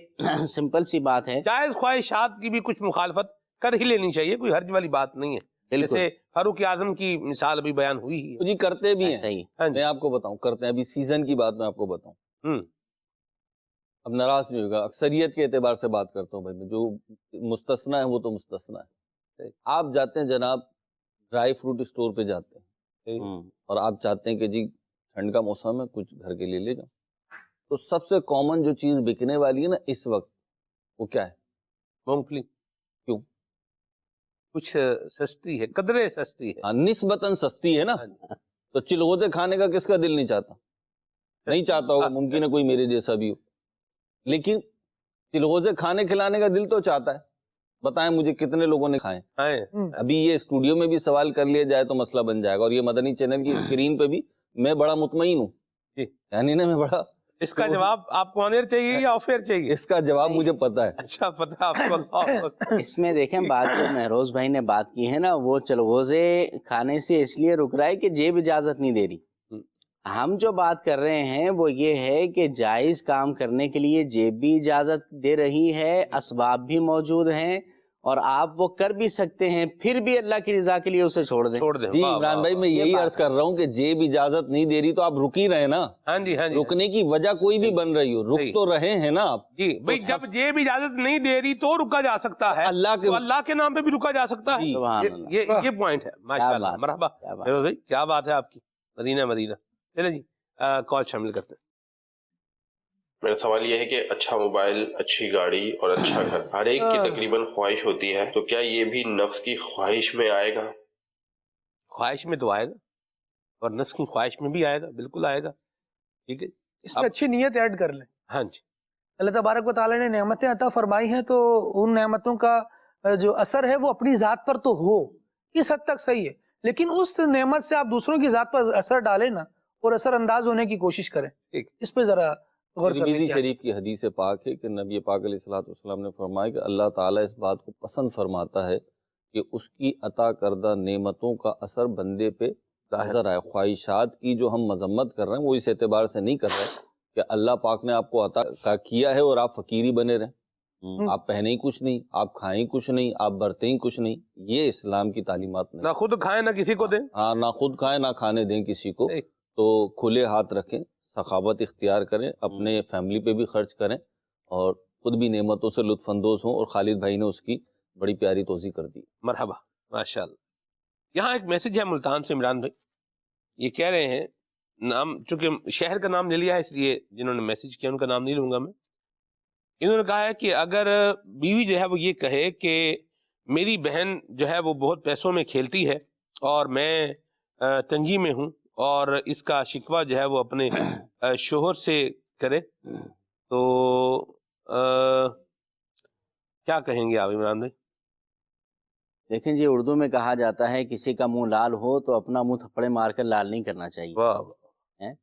سمپل سی بات ہے۔ جائز خواہشات کی بھی کچھ مخالفت کر ہی لینی چاہیے، کوئی حرج والی بات نہیں ہے، جیسے فاروق اعظم کی مثال ابھی بیان ہوئی ہی ہے۔ جی کرتے بھی ہیں، صحیح۔ میں آپ کو بتاؤں کرتے ہیں، ابھی سیزن کی بات میں آپ کو بتاؤں، اب ناراض نہیں ہوگا، اکثریت کے اعتبار سے بات کرتا ہوں بھائی، میں جو مستثنا ہے وہ تو مستثنا ہے۔ آپ جاتے ہیں جناب ڈرائی فروٹ اسٹور پہ جاتے ہیں اور آپ چاہتے ہیں کہ جی ٹھنڈ کا موسم ہے کچھ گھر کے لیے لے جاؤ، تو سب سے کامن جو چیز بکنے والی ہے نا اس وقت، وہ کیا ہے؟ مونگ پھلی۔ کیوں؟ کچھ سستی ہے، قدرے سستی ہے، نسبتاً سستی ہے نا، تو چلغوزے کھانے کا کس کا دل نہیں چاہتا؟ نہیں چاہتا ہوگا، ممکن ہے کوئی میرے جیسا بھی ہو، لیکن چلغوزے کھانے کھلانے کا دل تو چاہتا ہے۔ بتائیں مجھے کتنے لوگوں نے کھائے؟ ابھی یہ اسٹوڈیو میں بھی سوال کر لیا جائے تو مسئلہ بن جائے گا، اور یہ مدنی چینل کی اسکرین پہ بھی میں بڑا مطمئن ہوں، یعنی نا میں بڑا، اس کا جواب آپ کو آن ایئر چاہیے یا آف ایئر چاہیے؟ اس کا جواب مجھے پتا ہے۔ اچھا پتہ آپ کو؟ اللہ اکبر۔ اس میں دیکھیں بات جو مہروز بھائی نے بات کی ہے نا، وہ چلغوزے کھانے سے اس لیے رک رہا ہے کہ جیب اجازت نہیں دے رہی۔ ہم جو بات کر رہے ہیں وہ یہ ہے کہ جائز کام کرنے کے لیے جیب بھی اجازت دے رہی ہے، اسباب بھی موجود ہیں، اور آپ وہ کر بھی سکتے ہیں، پھر بھی اللہ کی رضا کے لیے اسے چھوڑ دیں۔ جی عمران بھائی میں یہی عرض کر رہا ہوں کہ جیب اجازت نہیں دے رہی تو آپ رک ہی رہے نا، ہاں جی ہاں جی، رکنے کی وجہ کوئی بھی بن رہی ہو، رک تو رہے ہیں نا آپ۔ جی بھائی، جب جیب اجازت نہیں دے رہی تو رکا جا سکتا ہے، اللہ کے نام پہ بھی رکا جا سکتا ہے، سبحان اللہ، یہ پوائنٹ ہے۔ ماشاءاللہ، مرحبا فیروز بھائی، کیا بات ہے آپ کی، مدینہ مدینہ۔ چلیں جی کال شامل کرتے ہیں۔ میرا سوال یہ ہے کہ اچھا موبائل، اچھی گاڑی اور اچھا گھر ہر ایک کی تقریباً خواہش ہوتی ہے، تو کیا یہ بھی نفس کی خواہش میں آئے گا؟ خواہش میں تو آئے گا، اور نفس کی خواہش میں بھی آئے گا، بالکل آئے گا، ٹھیک ہے۔ اس میں اچھی نیت ایڈ کر لیں۔ ہاں جی، اللہ تبارک و تعالیٰ نے نعمتیں عطا فرمائی ہیں تو ان نعمتوں کا جو اثر ہے وہ اپنی ذات پر تو ہو، اس حد تک صحیح ہے، لیکن اس نعمت سے آپ دوسروں کی ذات پر اثر ڈالیں نا اور اثر انداز ہونے کی کوشش کریں، اس پہ ذرا غور کریں۔ ترمذی شریف کی حدیث پاک ہے کہ نبی پاک علیہ الصلوۃ والسلام نے فرمایا کہ اللہ تعالیٰ اس بات کو پسند فرماتا ہے کہ اس کی عطا کردہ نعمتوں کا اثر بندے پہ نظر آئے۔ خواہشات کی جو ہم مذمت کر رہے ہیں وہ اس اعتبار سے نہیں کر رہے کہ اللہ پاک نے آپ کو عطا کیا ہے اور آپ فقیری بنے رہیں، آپ پہنے ہی کچھ نہیں، آپ کھائیں کچھ نہیں، آپ برتیں ہی کچھ نہیں، یہ اسلام کی تعلیمات نہیں۔ نہ خود کھائیں نہ کسی کو دیں، ہاں، نہ خود کھائیں نہ کھانے دیں کسی کو، تو کھلے ہاتھ رکھیں، سخاوت اختیار کریں، اپنے فیملی پہ بھی خرچ کریں اور خود بھی نعمتوں سے لطف اندوز ہوں، اور خالد بھائی نے اس کی بڑی پیاری توضیح کر دی۔ مرحبا، ماشاءاللہ۔ یہاں ایک میسج ہے ملتان سے عمران بھائی، یہ کہہ رہے ہیں، نام چونکہ شہر کا نام لے لیا ہے اس لیے جنہوں نے میسج کیا ان کا نام نہیں لوں گا میں، انہوں نے کہا ہے کہ اگر بیوی جو ہے وہ یہ کہے کہ میری بہن جو ہے وہ بہت پیسوں میں کھیلتی ہے اور میں تنگی میں ہوں، اور اس کا شکوہ جو ہے وہ اپنے شوہر سے کرے، تو کیا کہیں گے آپ عمران بھائی؟ دیکھیں جی، اردو میں کہا جاتا ہے کسی کا منہ لال ہو تو اپنا منہ تھپڑے مار کر لال نہیں کرنا چاہیے۔ واہ، ہیں؟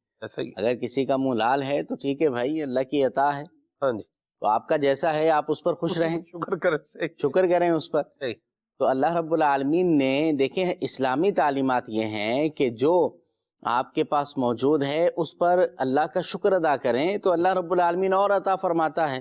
اگر کسی کا منہ لال ہے تو ٹھیک ہے بھائی، اللہ کی عطا ہے، ہاں جی، تو آپ کا جیسا ہے آپ اس پر خوش رہیں، شکر کریں اس پر۔ تو اللہ رب العالمین نے دیکھیں اسلامی تعلیمات یہ ہیں کہ جو آپ کے پاس موجود ہے اس پر اللہ کا شکر ادا کریں تو اللہ رب العالمین اور عطا فرماتا ہے۔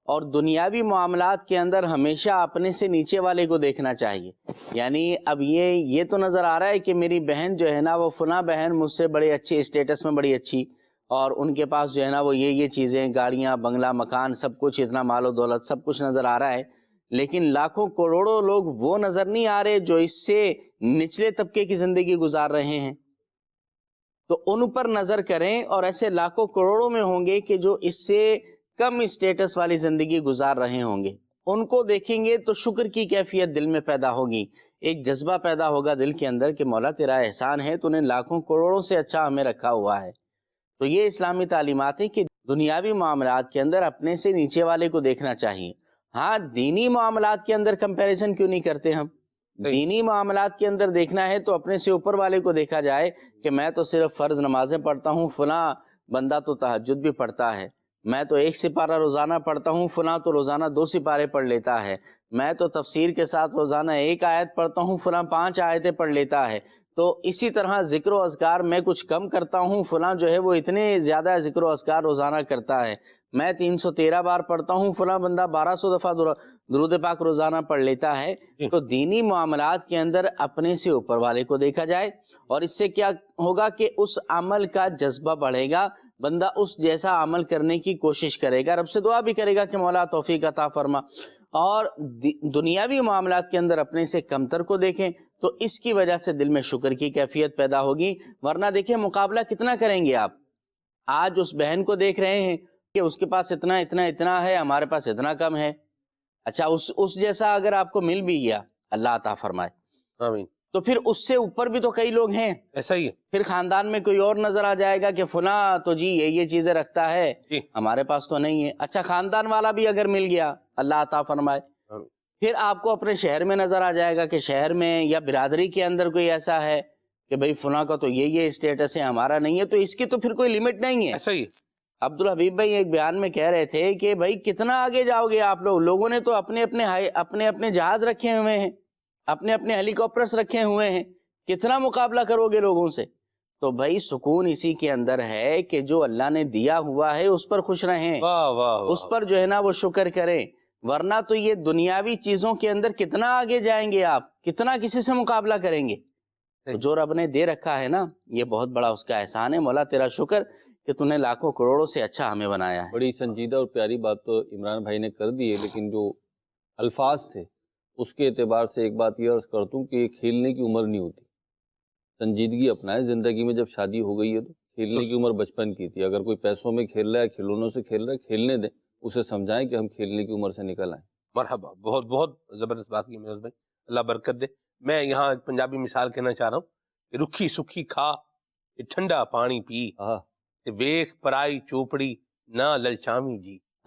اور دنیاوی معاملات کے اندر ہمیشہ اپنے سے نیچے والے کو دیکھنا چاہیے، یعنی اب یہ تو نظر آ رہا ہے کہ میری بہن جو ہے نا وہ فلاں بہن مجھ سے بڑے اچھے اسٹیٹس میں بڑی اچھی، اور ان کے پاس جو ہے نا وہ یہ چیزیں، گاڑیاں، بنگلہ، مکان، سب کچھ، اتنا مال و دولت، سب کچھ نظر آ رہا ہے، لیکن لاکھوں کروڑوں لوگ وہ نظر نہیں آ رہے جو اس سے نچلے طبقے کی زندگی گزار رہے ہیں، تو ان پر نظر کریں، اور ایسے لاکھوں کروڑوں میں ہوں گے کہ جو اس سے کم اسٹیٹس والی زندگی گزار رہے ہوں گے، ان کو دیکھیں گے تو شکر کی کیفیت دل میں پیدا ہوگی، ایک جذبہ پیدا ہوگا دل کے اندر کہ مولا تیرا احسان ہے، تو نے لاکھوں کروڑوں سے اچھا ہمیں رکھا ہوا ہے۔ تو یہ اسلامی تعلیمات ہیں کہ دنیاوی معاملات کے اندر اپنے سے نیچے والے کو دیکھنا چاہیے۔ ہاں، دینی معاملات کے اندر کمپیریزن کیوں نہیں کرتے ہم؟ دینی معاملات کے اندر دیکھنا ہے تو اپنے سے اوپر والے کو دیکھا جائے کہ میں تو صرف فرض نمازیں پڑھتا ہوں، فلاں بندہ تو تہجد بھی پڑھتا ہے، میں تو 1 سپارہ روزانہ پڑھتا ہوں، فلاں تو روزانہ 2 سپارے پڑھ لیتا ہے، میں تو تفسیر کے ساتھ روزانہ 1 آیت پڑھتا ہوں، فلاں 5 آیتیں پڑھ لیتا ہے۔ تو اسی طرح ذکر و اذکار میں کچھ کم کرتا ہوں، فلاں جو ہے وہ اتنے زیادہ ذکر و اذکار روزانہ کرتا ہے، میں 313 بار پڑھتا ہوں، فلاں بندہ 1200 دفعہ درود پاک روزانہ پڑھ لیتا ہے۔ تو دینی معاملات کے اندر اپنے سے اوپر والے کو دیکھا جائے، اور اس سے کیا ہوگا کہ اس عمل کا جذبہ بڑھے گا، بندہ اس جیسا عمل کرنے کی کوشش کرے گا، رب سے دعا بھی کرے گا کہ مولا توفیق عطا فرما۔ اور دنیاوی معاملات کے اندر اپنے سے کمتر کو دیکھیں تو اس کی وجہ سے دل میں شکر کی کیفیت پیدا ہوگی، ورنہ دیکھیں مقابلہ کتنا کریں گے آپ؟ آج اس بہن کو دیکھ رہے ہیں کہ اس کے پاس اتنا اتنا اتنا ہے، ہمارے پاس اتنا کم ہے، اچھا اس جیسا اگر آپ کو مل بھی گیا، اللہ عطا فرمائے، آمین، تو پھر اس سے اوپر بھی تو کئی لوگ ہیں، ایسا ہی ہے، پھر خاندان میں کوئی اور نظر آ جائے گا کہ فلاں تو جی یہ چیزیں رکھتا ہے، ہمارے پاس تو نہیں ہے، اچھا خاندان والا بھی اگر مل گیا، اللہ عطا فرمائے، پھر آپ کو اپنے شہر میں نظر آ جائے گا کہ شہر میں یا برادری کے اندر کوئی ایسا ہے کہ بھئی فلاں کا تو یہ اسٹیٹس ہے، ہمارا نہیں ہے، تو اس کی تو پھر کوئی لیمٹ نہیں ہے۔ ایسا ہی ہے۔ عبدالحبیب بھائی ایک بیان میں کہہ رہے تھے کہ بھائی کتنا آگے جاؤ گے آپ لوگوں نے تو اپنے اپنے جہاز رکھے ہوئے ہیں، اپنے اپنے ہیلی کاپٹرز رکھے ہوئے ہیں، کتنا مقابلہ کرو گے لوگوں سے؟ تو بھائی سکون اسی کے اندر ہے کہ جو اللہ نے دیا ہوا ہے اس پر خوش رہیں، اس پر جو ہے نا وہ شکر کریں، ورنہ تو یہ دنیاوی چیزوں کے اندر کتنا آگے جائیں گے آپ، کتنا کسی سے مقابلہ کریں گے؟ تو جو رب نے دے رکھا ہے نا، یہ بہت بڑا اس کا احسان ہے، مولا تیرا شکر کہ تو نے لاکھوں کروڑوں سے اچھا ہمیں بنایا ہے۔ بڑی سنجیدہ اور پیاری بات تو عمران بھائی نے کر دی ہے، لیکن جو الفاظ تھے اس کے اعتبار سے ایک بات یہ عرض کرتا ہوں کہ کھیلنے کی عمر نہیں ہوتی، سنجیدگی اپنائیں زندگی میں۔ جب شادی ہو گئی ہے تو کھیلنے کی عمر بچپن کی تھی، اگر کوئی پیسوں میں کھیل رہا ہے، کھلونوں سے کھیل رہا ہے، کھیلنے دیں، اسے سمجھائیں کہ ہم کھیلنے کی عمر سے نکل آئیں۔ مرحبا، بہت بہت زبردست بات کی میرے بھائی، اللہ برکت دے۔ میں یہاں ایک پنجابی مثال کہنا چاہ رہا ہوں کہ رکھی سکھی کھا، ٹھنڈا پانی پی، ویخ پرائی چوپڑی نہ للچامی جی۔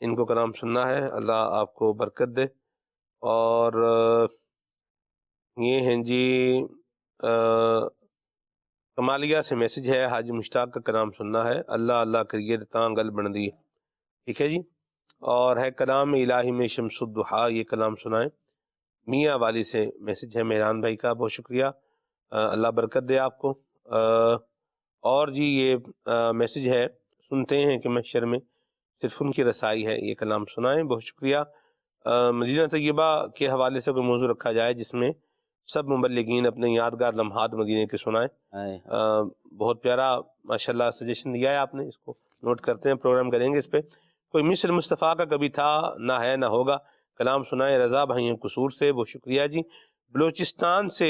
ان کو کلام سننا ہے، اللہ آپ کو برکت دے۔ اور یہ ہیں جی کمالیہ سے میسج ہے، حاجی مشتاق کا کلام سننا ہے، اللہ اللہ کریے تاں گل بن دی، ٹھیک ہے جی۔ اور ہے کلام الہی میں شمس الضحیٰ، یہ کلام سنائیں۔ میاں والی سے میسج ہے مہران بھائی کا، بہت شکریہ، اللہ برکت دے آپ کو۔ اور جی یہ میسج ہے، سنتے ہیں کہ محشر میں صرف ان کی رسائی ہے، یہ کلام سنائیں، بہت شکریہ۔ مدینہ طیبہ کے حوالے سے کوئی موضوع رکھا جائے جس میں سب مبلغین اپنے یادگار لمحات مدینے کے سنائیں۔ بہت پیارا ماشاءاللہ سجیشن دیا ہے آپ نے، اس کو نوٹ کرتے ہیں، پروگرام کریں گے اس پہ۔ کوئی مصر مصطفیٰ کا کبھی تھا نہ ہے نہ ہوگا، کلام سنائیں رضا بھائی قصور سے، بہت شکریہ جی۔ بلوچستان سے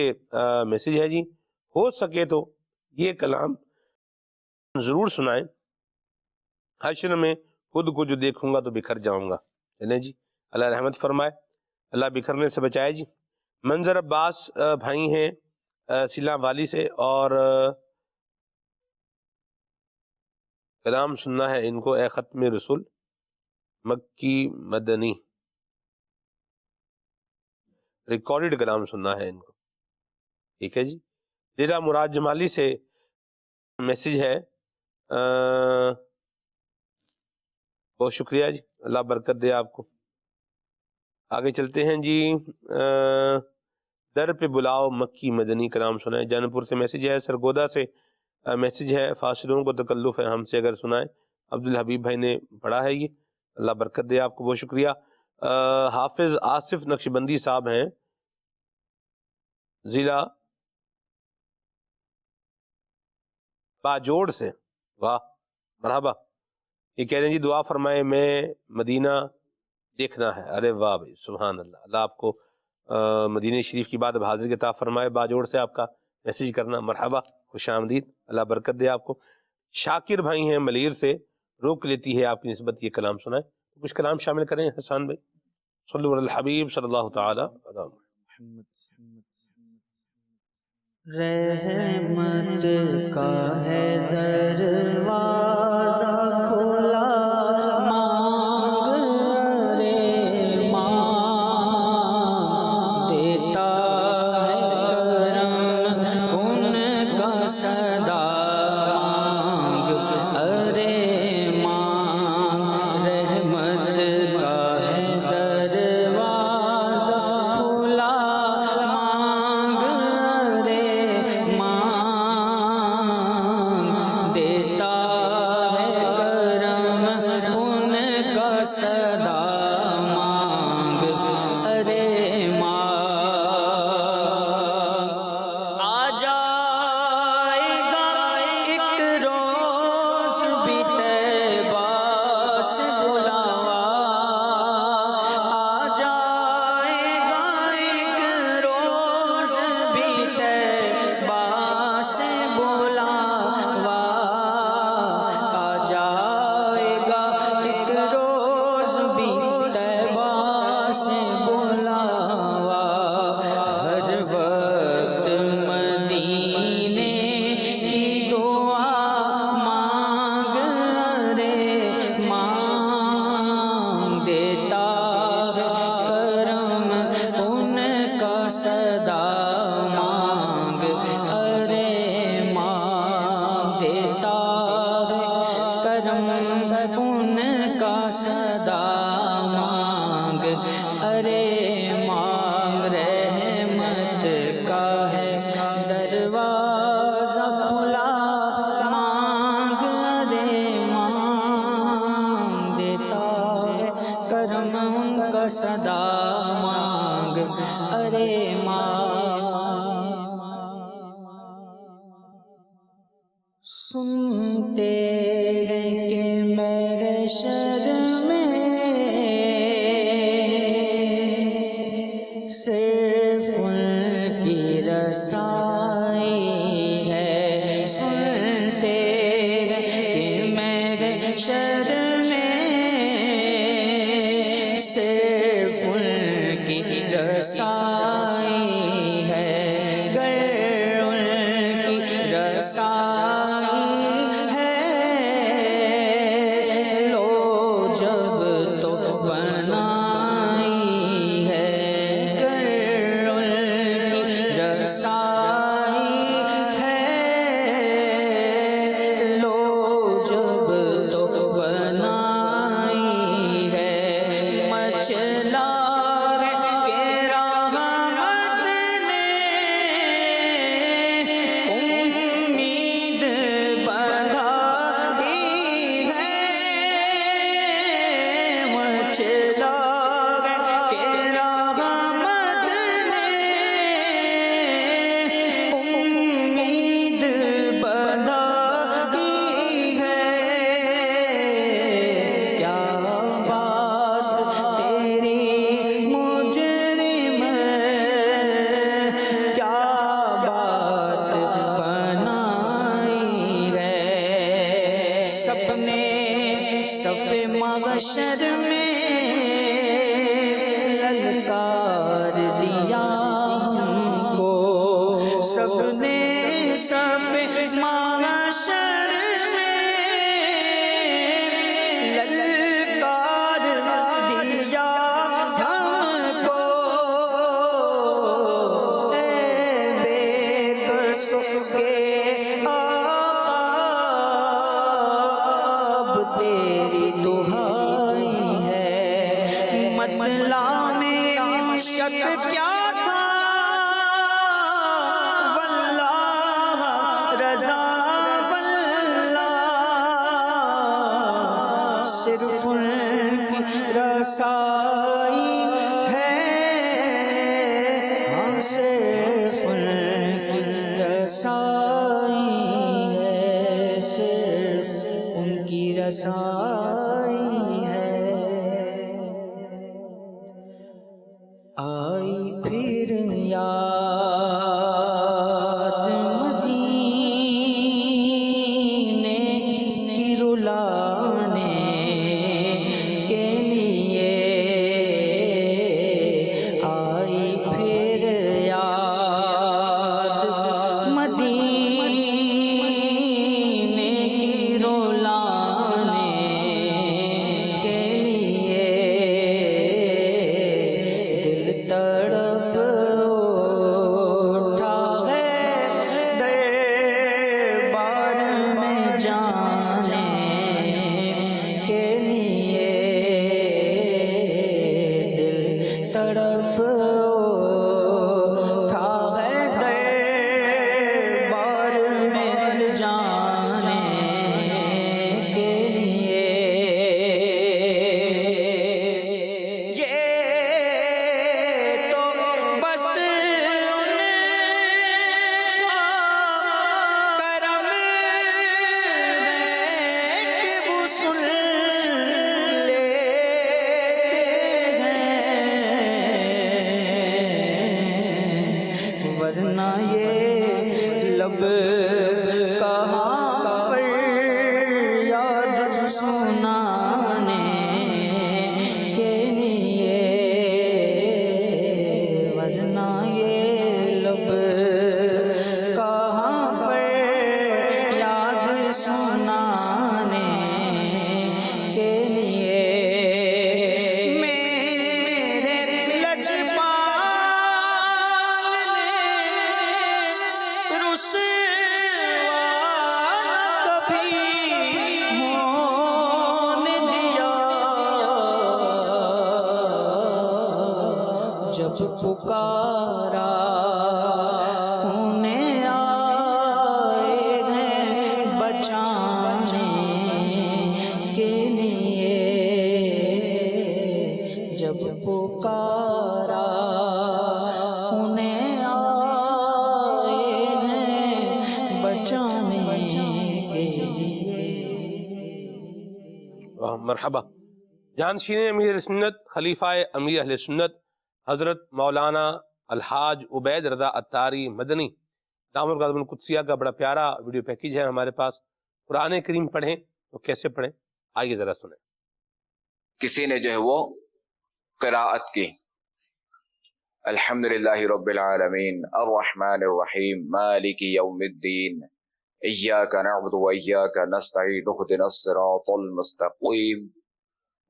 میسج ہے جی، ہو سکے تو یہ کلام ضرور سنائیں، حشر میں خود کو جو دیکھوں گا تو بکھر جاؤں گا، چلیں جی، اللہ رحمت فرمائے، اللہ بکھرنے سے بچائے جی۔ منظر عباس بھائی ہیں سیلا والی سے، اور کلام سننا ہے ان کو، اے ختم رسول مکی مدنی، ریکارڈڈ کلام سننا ہے ان کو، ٹھیک ہے جی۔ ڈیرہ مراد جمالی سے میسج ہے، بہت شکریہ جی، اللہ برکت دے آپ کو۔ آگے چلتے ہیں جی، در پہ بلاؤ مکی مدنی، کلام سنائیں، جان پور سے میسج ہے۔ سرگودا سے میسج ہے، فاصلوں کو تکلف ہے ہم سے، اگر سنائیں۔ عبدالحبیب بھائی نے پڑھا ہے یہ، اللہ برکت دے آپ کو، بہت شکریہ۔ حافظ آصف نقشبندی صاحب ہیں ضلع باجوڑ سے، واہ مرحبا، یہ کہہ رہے ہیں جی دعا فرمائے، میں مدینہ دیکھنا ہے۔ ارے واہ بھائی، سبحان اللہ، اللہ آپ کو مدینہ شریف کی بات اب حاضر عطا فرمائے۔ باجوڑ سے آپ کا میسیج کرنا، مرحبا، خوش آمدید، اللہ برکت دے آپ کو۔ شاکر بھائی ہیں ملیر سے، روک لیتی ہے آپ کی نسبت یہ کلام سنائیں، کچھ کلام شامل کریں حسان بھائی۔ صلی اللہ علیہ الحبیب صلی اللہ تعالی علیہ محمد۔ رحمت کا ہے دروازہ کھلا، مانگ ارے مانگ، دیتا ہے کرم ان کا صدا، مانگ ارے مانگ، رحمت کا ہے دروازہ کھلا، مانگ ارے مانگ، دیتا ہے کرم ان کا صدا، مانگ ارے مانگ، آ جائے گا ایک روز بھی طیبہ سے بلاوا، آ جائے گا ایک روز بھی طیبہ سے بلاوا، آ جائے گا ایک روز بھی طیبہ سے بلاوا، ہر وقت مدینے کی دعا مانگ ارے مانگ، دیتا ہے کرم ان کا صدا، مانگ ارے مانگ، دیتا ہے کرم ان کا صدا، مانگ ارے مانگ، رحمت کا ہے دروازہ کھلا، مانگ ارے مانگ، دیتا ہے کرم ان کا صدا، مانگ ارے مانگ۔ سنتے ہیں کہ میرے شر میں صرف ان کی رسائی ہے، سنتے ہیں کہ میرے شر میں صرف ان کی رسائی تو بنائی ہے گر ان کی رسائی ہے لو جب تو بنائی ہے مچلا کے رحمت نے امید بندھائی ہے مچلا کے رحمت نے امید بندھائی ہے کیا بات تیری مجرم کیا بات بنائی ہے سب نے صف محشر میں للکار دیا ہم کو سب نے صف محشر میں للکار دیا ہم کو اے بے قصوں کے آقا اب تیری دہائی ہے مطلع میں شک کیا تھا واللہ رضا واللہ صرف ان کی رسائی ہے ہاں صرف ان کی رسائی ہے صرف ان کی رسائی ہے آئی پھر یاد مدینے کی رلانے کے لیے آئی پھر یاد مدینے کی رلانے کے لیے دل تڑپ اٹھا ہے دربار میں جانے کے لیے دل تڑپ اٹھا ہے دربار میں جانے کے لیے یہ تو بس ان کا کرم ہے کہ وہ سن لیتے ہیں ورنہ یہ لب کہاں فریاد سنانے کے لیے ورنہ یہ لب کہاں فریاد سنانے کے لیے میرے لجپال نے رسوا کبھی ہونے دیا جب پکارا انہیں آئے ہیں بچانے کے لیے جب پکارا انہیں آئے ہیں بچانے کے لیے مرحبا جانشین امیر سنت خلیفہ امیر اہل سنت حضرت مولانا الحاج عبید رضا اتاری مدنی دامت القدس القدسیہ کا بڑا پیارا ویڈیو پیکیج ہے ہمارے پاس قرآن کریم پڑھیں تو کیسے پڑھیں آئیے ذرا سنیں کسی نے جو ہے وہ قراءت کی الحمدللہ رب العالمین الرحمن الرحیم مالک یوم الدین ایاک نعبد و ایاک نستعین اهدنا الصراط المستقیم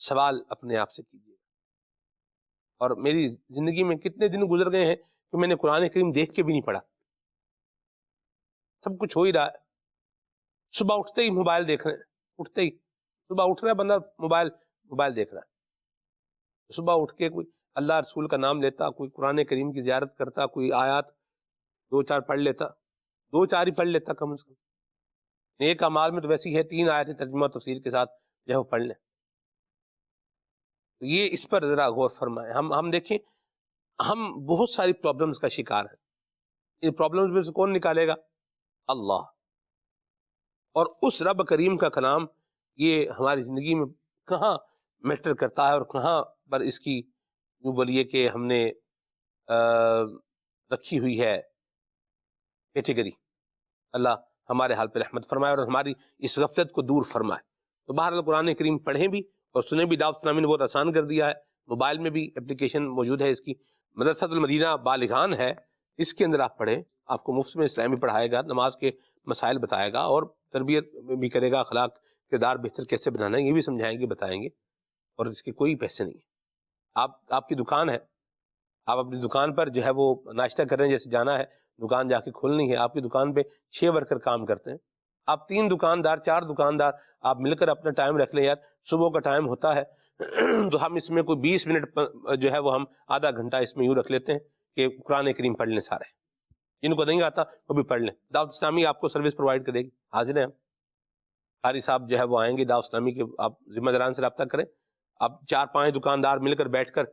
سوال اپنے آپ سے کیجیے. اور میری زندگی میں کتنے دن گزر گئے ہیں کہ میں نے قرآن کریم دیکھ کے بھی نہیں پڑھا. سب کچھ ہو ہی رہا ہے. صبح اٹھتے ہی موبائل دیکھ رہے ہیں, اٹھتے ہی صبح اٹھ رہا ہے بندہ موبائل دیکھ رہا ہے. صبح اٹھ کے کوئی اللہ رسول کا نام لیتا, کوئی قرآن کریم کی زیارت کرتا, کوئی آیات 2-4 پڑھ لیتا, 2-4 ہی پڑھ لیتا کم از کم. نیک اعمال میں تو ویسی ہے 3 آیتیں ترجمہ و تفسیر کے ساتھ جو ہے وہ پڑھ لیں. یہ اس پر ذرا غور فرمائیں. ہم دیکھیں, ہم بہت ساری پرابلمز کا شکار ہیں. ان پرابلمز میں سے کون نکالے گا؟ اللہ. اور اس رب کریم کا کلام یہ ہماری زندگی میں کہاں میٹر کرتا ہے اور کہاں پر اس کی یوں بولیے کہ ہم نے رکھی ہوئی ہے کیٹیگری. اللہ ہمارے حال پہ رحمت فرمائے اور ہماری اس غفلت کو دور فرمائے. تو بہرحال قرآن کریم پڑھیں بھی اور سنیں بھی. دعوت اسلامی نے بہت آسان کر دیا ہے, موبائل میں بھی اپلیکیشن موجود ہے اس کی. مدرسۃ المدینہ بالغان ہے, اس کے اندر آپ پڑھیں, آپ کو مفت میں اسلامی پڑھائے گا, نماز کے مسائل بتائے گا اور تربیت بھی کرے گا, اخلاق کردار بہتر کیسے بنانا ہے یہ بھی سمجھائیں گے, بتائیں گے. اور اس کے کوئی پیسے نہیں ہیں. آپ کی دکان ہے, آپ اپنی دکان پر جو ہے وہ ناشتہ کر رہے ہیں, جیسے جانا ہے دکان جا کے کھولنی ہے, آپ کی دکان پہ 6 ورکر کام کرتے ہیں, آپ 3 دکاندار 4 دکاندار آپ مل کر اپنا ٹائم رکھ لیں. یار صبح کا ٹائم ہوتا ہے تو ہم اس میں کوئی 20 منٹ جو ہے وہ ہم آدھا گھنٹہ اس میں یوں رکھ لیتے ہیں کہ قرآن کریم پڑھ لیں سارے. جن کو نہیں آتا وہ بھی پڑھ لیں. دعوت اسلامی آپ کو سروس پرووائڈ کرے گی. حاضر ہیں ہم, قاری صاحب جو ہے وہ آئیں گے دعوت اسلامی کے, آپ ذمہ داران سے رابطہ کریں. آپ 4-5 دکاندار مل کر بیٹھ کر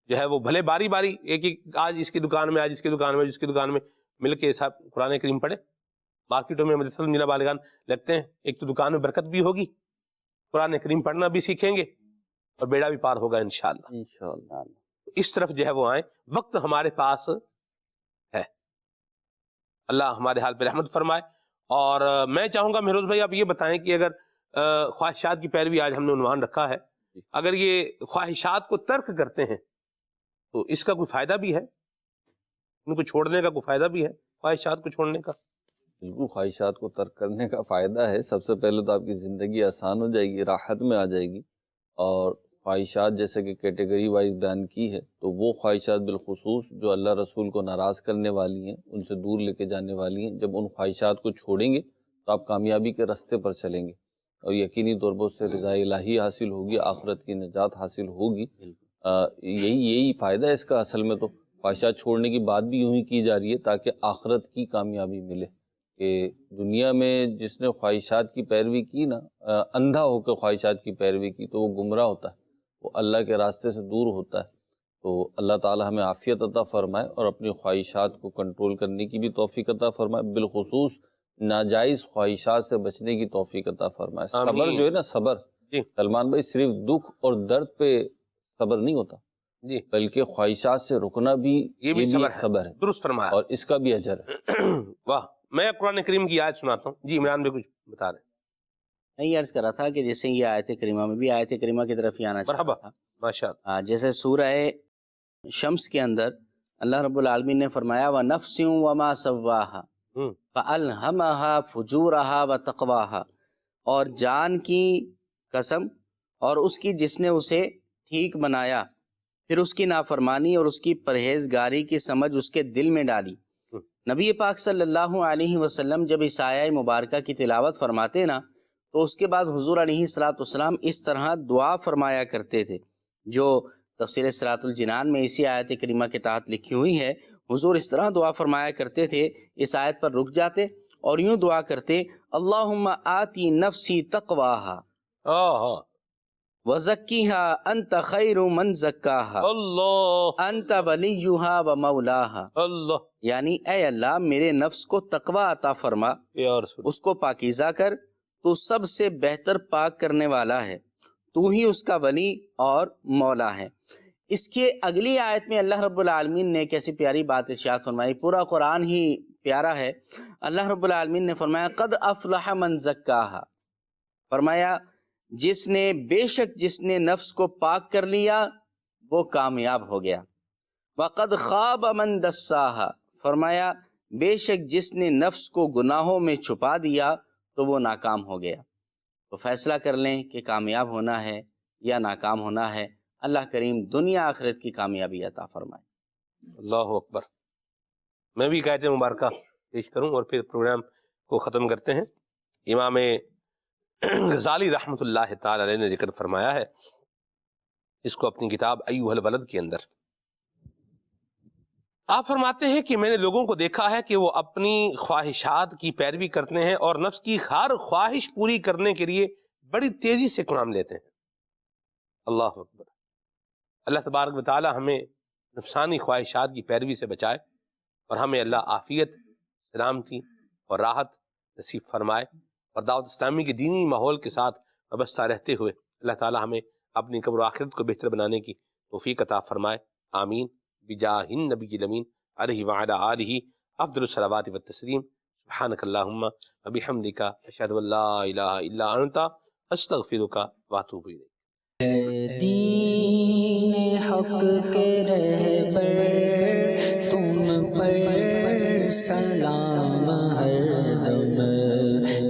جو ہے وہ بھلے باری باری ایک آج اس کی دکان میں, آج اس کی دکان میں, جس کی دکان میں مل کے صاحب قرآن کریم پڑھیں. مارکیٹوں میں مدرسۃ المدینہ بالغان لگتے ہیں, ایک تو دکان میں برکت بھی ہوگی, قرآن کریم پڑھنا بھی سیکھیں گے اور بیڑا بھی پار ہوگا انشاءاللہ. اس طرف جو ہے وہ آئیں, وقت ہمارے پاس ہے. اللہ ہمارے حال پہ رحمت فرمائے. اور میں چاہوں گا مہروز بھائی آپ یہ بتائیں کہ اگر خواہشات کی پیروی آج ہم نے عنوان رکھا ہے, اگر یہ خواہشات کو ترک کرتے ہیں تو اس کا کوئی فائدہ بھی ہے, ان کو چھوڑنے کا کوئی فائدہ بھی ہے, خواہشات کو چھوڑنے کا؟ بالکل, خواہشات کو ترک کرنے کا فائدہ ہے. سب سے پہلے تو آپ کی زندگی آسان ہو جائے گی, راحت میں آ جائے گی. اور خواہشات جیسے کہ کیٹیگری وائز بیان کی ہے, تو وہ خواہشات بالخصوص جو اللہ رسول کو ناراض کرنے والی ہیں, ان سے دور لے کے جانے والی ہیں, جب ان خواہشات کو چھوڑیں گے تو آپ کامیابی کے راستے پر چلیں گے اور یقینی طور پر اس سے رضا الہی حاصل ہوگی, آخرت کی نجات حاصل ہوگی. یہی فائدہ ہے اس کا. اصل میں تو خواہشات چھوڑنے کی بات بھی یوں ہی کی جا رہی ہے تاکہ آخرت کی کامیابی ملے. کہ دنیا میں جس نے خواہشات کی پیروی کی نا, اندھا ہو کے خواہشات کی پیروی کی, تو وہ گمراہ ہوتا ہے, وہ اللہ کے راستے سے دور ہوتا ہے. تو اللہ تعالی ہمیں عافیت عطا فرمائے اور اپنی خواہشات کو کنٹرول کرنے کی بھی توفیق عطا فرمائے, بالخصوص ناجائز خواہشات سے بچنے کی توفیق عطا فرمائے. صبر جو ہے نا, صبر سلمان بھائی, صرف دکھ اور درد پہ صبر نہیں ہوتا جی, بلکہ خواہشات سے رکنا بھی یہ بھی صبر ہے. درست فرمایا, اور اس کا بھی اجر ہے. واہ. میں قرآن کریم کی آیت سناتا ہوں. جی عمران بھائی کچھ بتا رہے ہیں. میں یہ عرض کر رہا تھا کہ جیسے یہ آیت کریمہ میں بھی آیت کریمہ کی طرف ہی آنا چاہتا تھا. ماشاءاللہ. جیسے سورہ شمس کے اندر اللہ رب العالمین نے فرمایا وَنَفْسٍ وَمَا سَوَّاهَا فَأَلْهَمَهَا فُجُورَهَا وَتَقْوَاهَا, اور جان کی قسم اور اس کی جس نے اسے ٹھیک بنایا, پھر اس کی نافرمانی اور اس کی پرہیزگاری کی سمجھ اس کے دل میں ڈالی. نبی پاک صلی اللہ علیہ وسلم جب اس آیہ مبارکہ کی تلاوت فرماتے نا, تو اس کے بعد حضور علیہ السلام اس طرح دعا فرمایا کرتے تھے جو تفسیر صراط الجنان میں اسی آیت کریمہ کے تحت لکھی ہوئی ہے. حضور اس طرح دعا فرمایا کرتے تھے, اس آیت پر رک جاتے اور یوں دعا کرتے اللہم آتی نفسی تقواہا وَزَكِّهَا أَنْتَ خَيْرُ مَنْ زَكَّاهَا أَنْتَ وَلِيُّهَا وَمَوْلَاهَا. یعنی اے اللہ میرے نفس کو تقوی عطا فرما, اس کو پاکیزہ کر, تو سب سے بہتر پاک کرنے والا ہے, تو ہی اس کا ولی اور مولا ہے. اس کے اگلی آیت میں اللہ رب العالمین نے کیسی پیاری بات ارشاد فرمائی. پورا قرآن ہی پیارا ہے. اللہ رب العالمین نے فرمایا قد افلح من زکاہا, فرمایا بے شک جس نے نفس کو پاک کر لیا وہ کامیاب ہو گیا. وقد خواب من دساہا, فرمایا بے شک جس نے نفس کو گناہوں میں چھپا دیا تو وہ ناکام ہو گیا. تو فیصلہ کر لیں کہ کامیاب ہونا ہے یا ناکام ہونا ہے۔ اللہ کریم دنیا آخرت کی کامیابی عطا فرمائے۔ اللہ اکبر۔ میں بھی آیت مبارکہ پیش کروں اور پھر پروگرام کو ختم کرتے ہیں۔ امام غزالی رحمۃ اللہ تعالی علیہ نے ذکر فرمایا ہے اس کو اپنی کتاب ایھا الولد کے اندر۔ آپ فرماتے ہیں کہ میں نے لوگوں کو دیکھا ہے کہ وہ اپنی خواہشات کی پیروی کرتے ہیں اور نفس کی ہر خواہش پوری کرنے کے لیے بڑی تیزی سے کام لیتے ہیں۔ اللہ اکبر۔ اللہ تبارک و تعالی ہمیں نفسانی خواہشات کی پیروی سے بچائے اور ہمیں اللہ عافیت، سلامتی اور راحت نصیب فرمائے، اور دعوت اسلامی کے دینی ماحول کے ساتھ وابستہ رہتے ہوئے اللہ تعالی ہمیں اپنی قبر و آخرت کو بہتر بنانے کی توفیق عطا فرمائے۔ آمین بجاہ النبی الامین علیہ وعلی آلہ افضل الصلوات والتسلیم۔ سبحانک اللہم وبحمدک اشہد ان لا الہ الا انت استغفرک واتوب الیک۔ دین حق کے رہبر تم پر سلام ہر دم،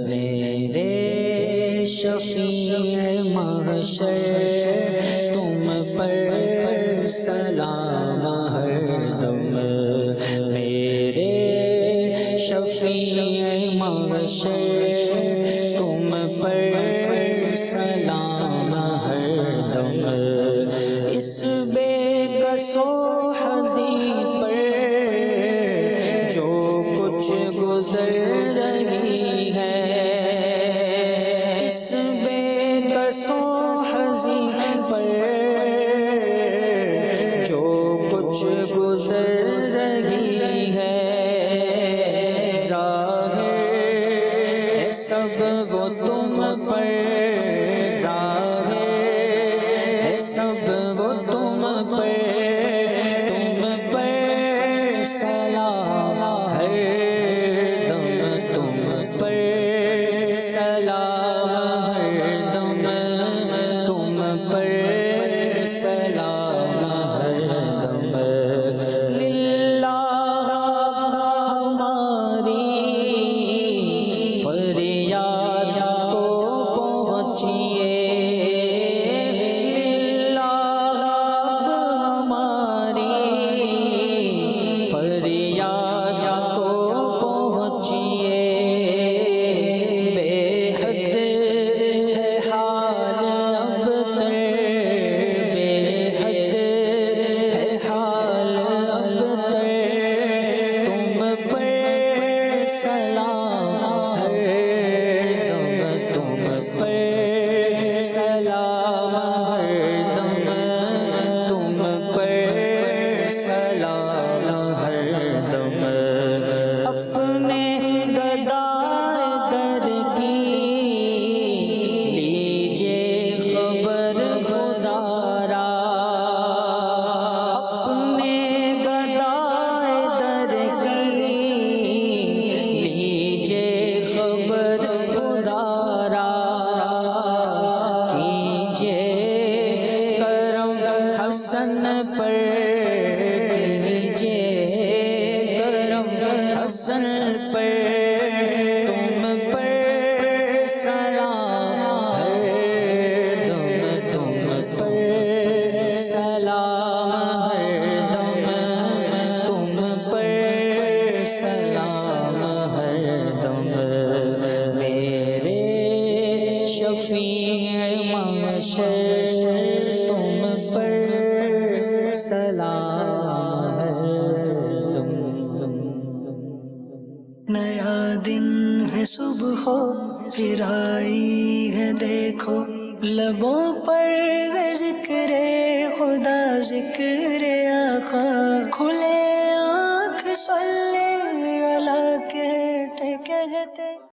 میرے شفیع محشر تم پر سلام ہر دم، میرے شفیع محشر تم پر سلام ہر دم، اس بے کس و حزین پر جو کچھ گزر رہی ہے، اس بے کس و حزین پر جو کچھ گزر رہی ہے، ظاہر ہے سب وہ تم پر، ظاہر ہے سب وہ تم پر، تم پر سلام ہر دم، تم پر سلام ہر دم، تم پر سلام ہر دم، للہ ہماری فریاد کو پہنچیے، للہ ہماری فریاد کو پہنچیے، بے حد ہے حال اب تر، بے حد ہے حال اب تر، تم پر سلام ہر دم، تم پر سلام ہر دم، تم پر سلام ہر دم، اپنے گدائے در کی لیجے خبر خدا را، اپنے گدائے در کی لیجے خبر خدا را، کیجے کرم حسن پر، کیجے کرم حسن پر، تم پر سلام ہر دم، تم پر سلام ہر دم، تم پر سلام ہر دم، میرے شفیع محشر تم پر سلام ہر دم۔ نیا دن ہے صبح پھر آئی ہے دیکھو، لبوں پر ہے ذکر خدا ذکر آقا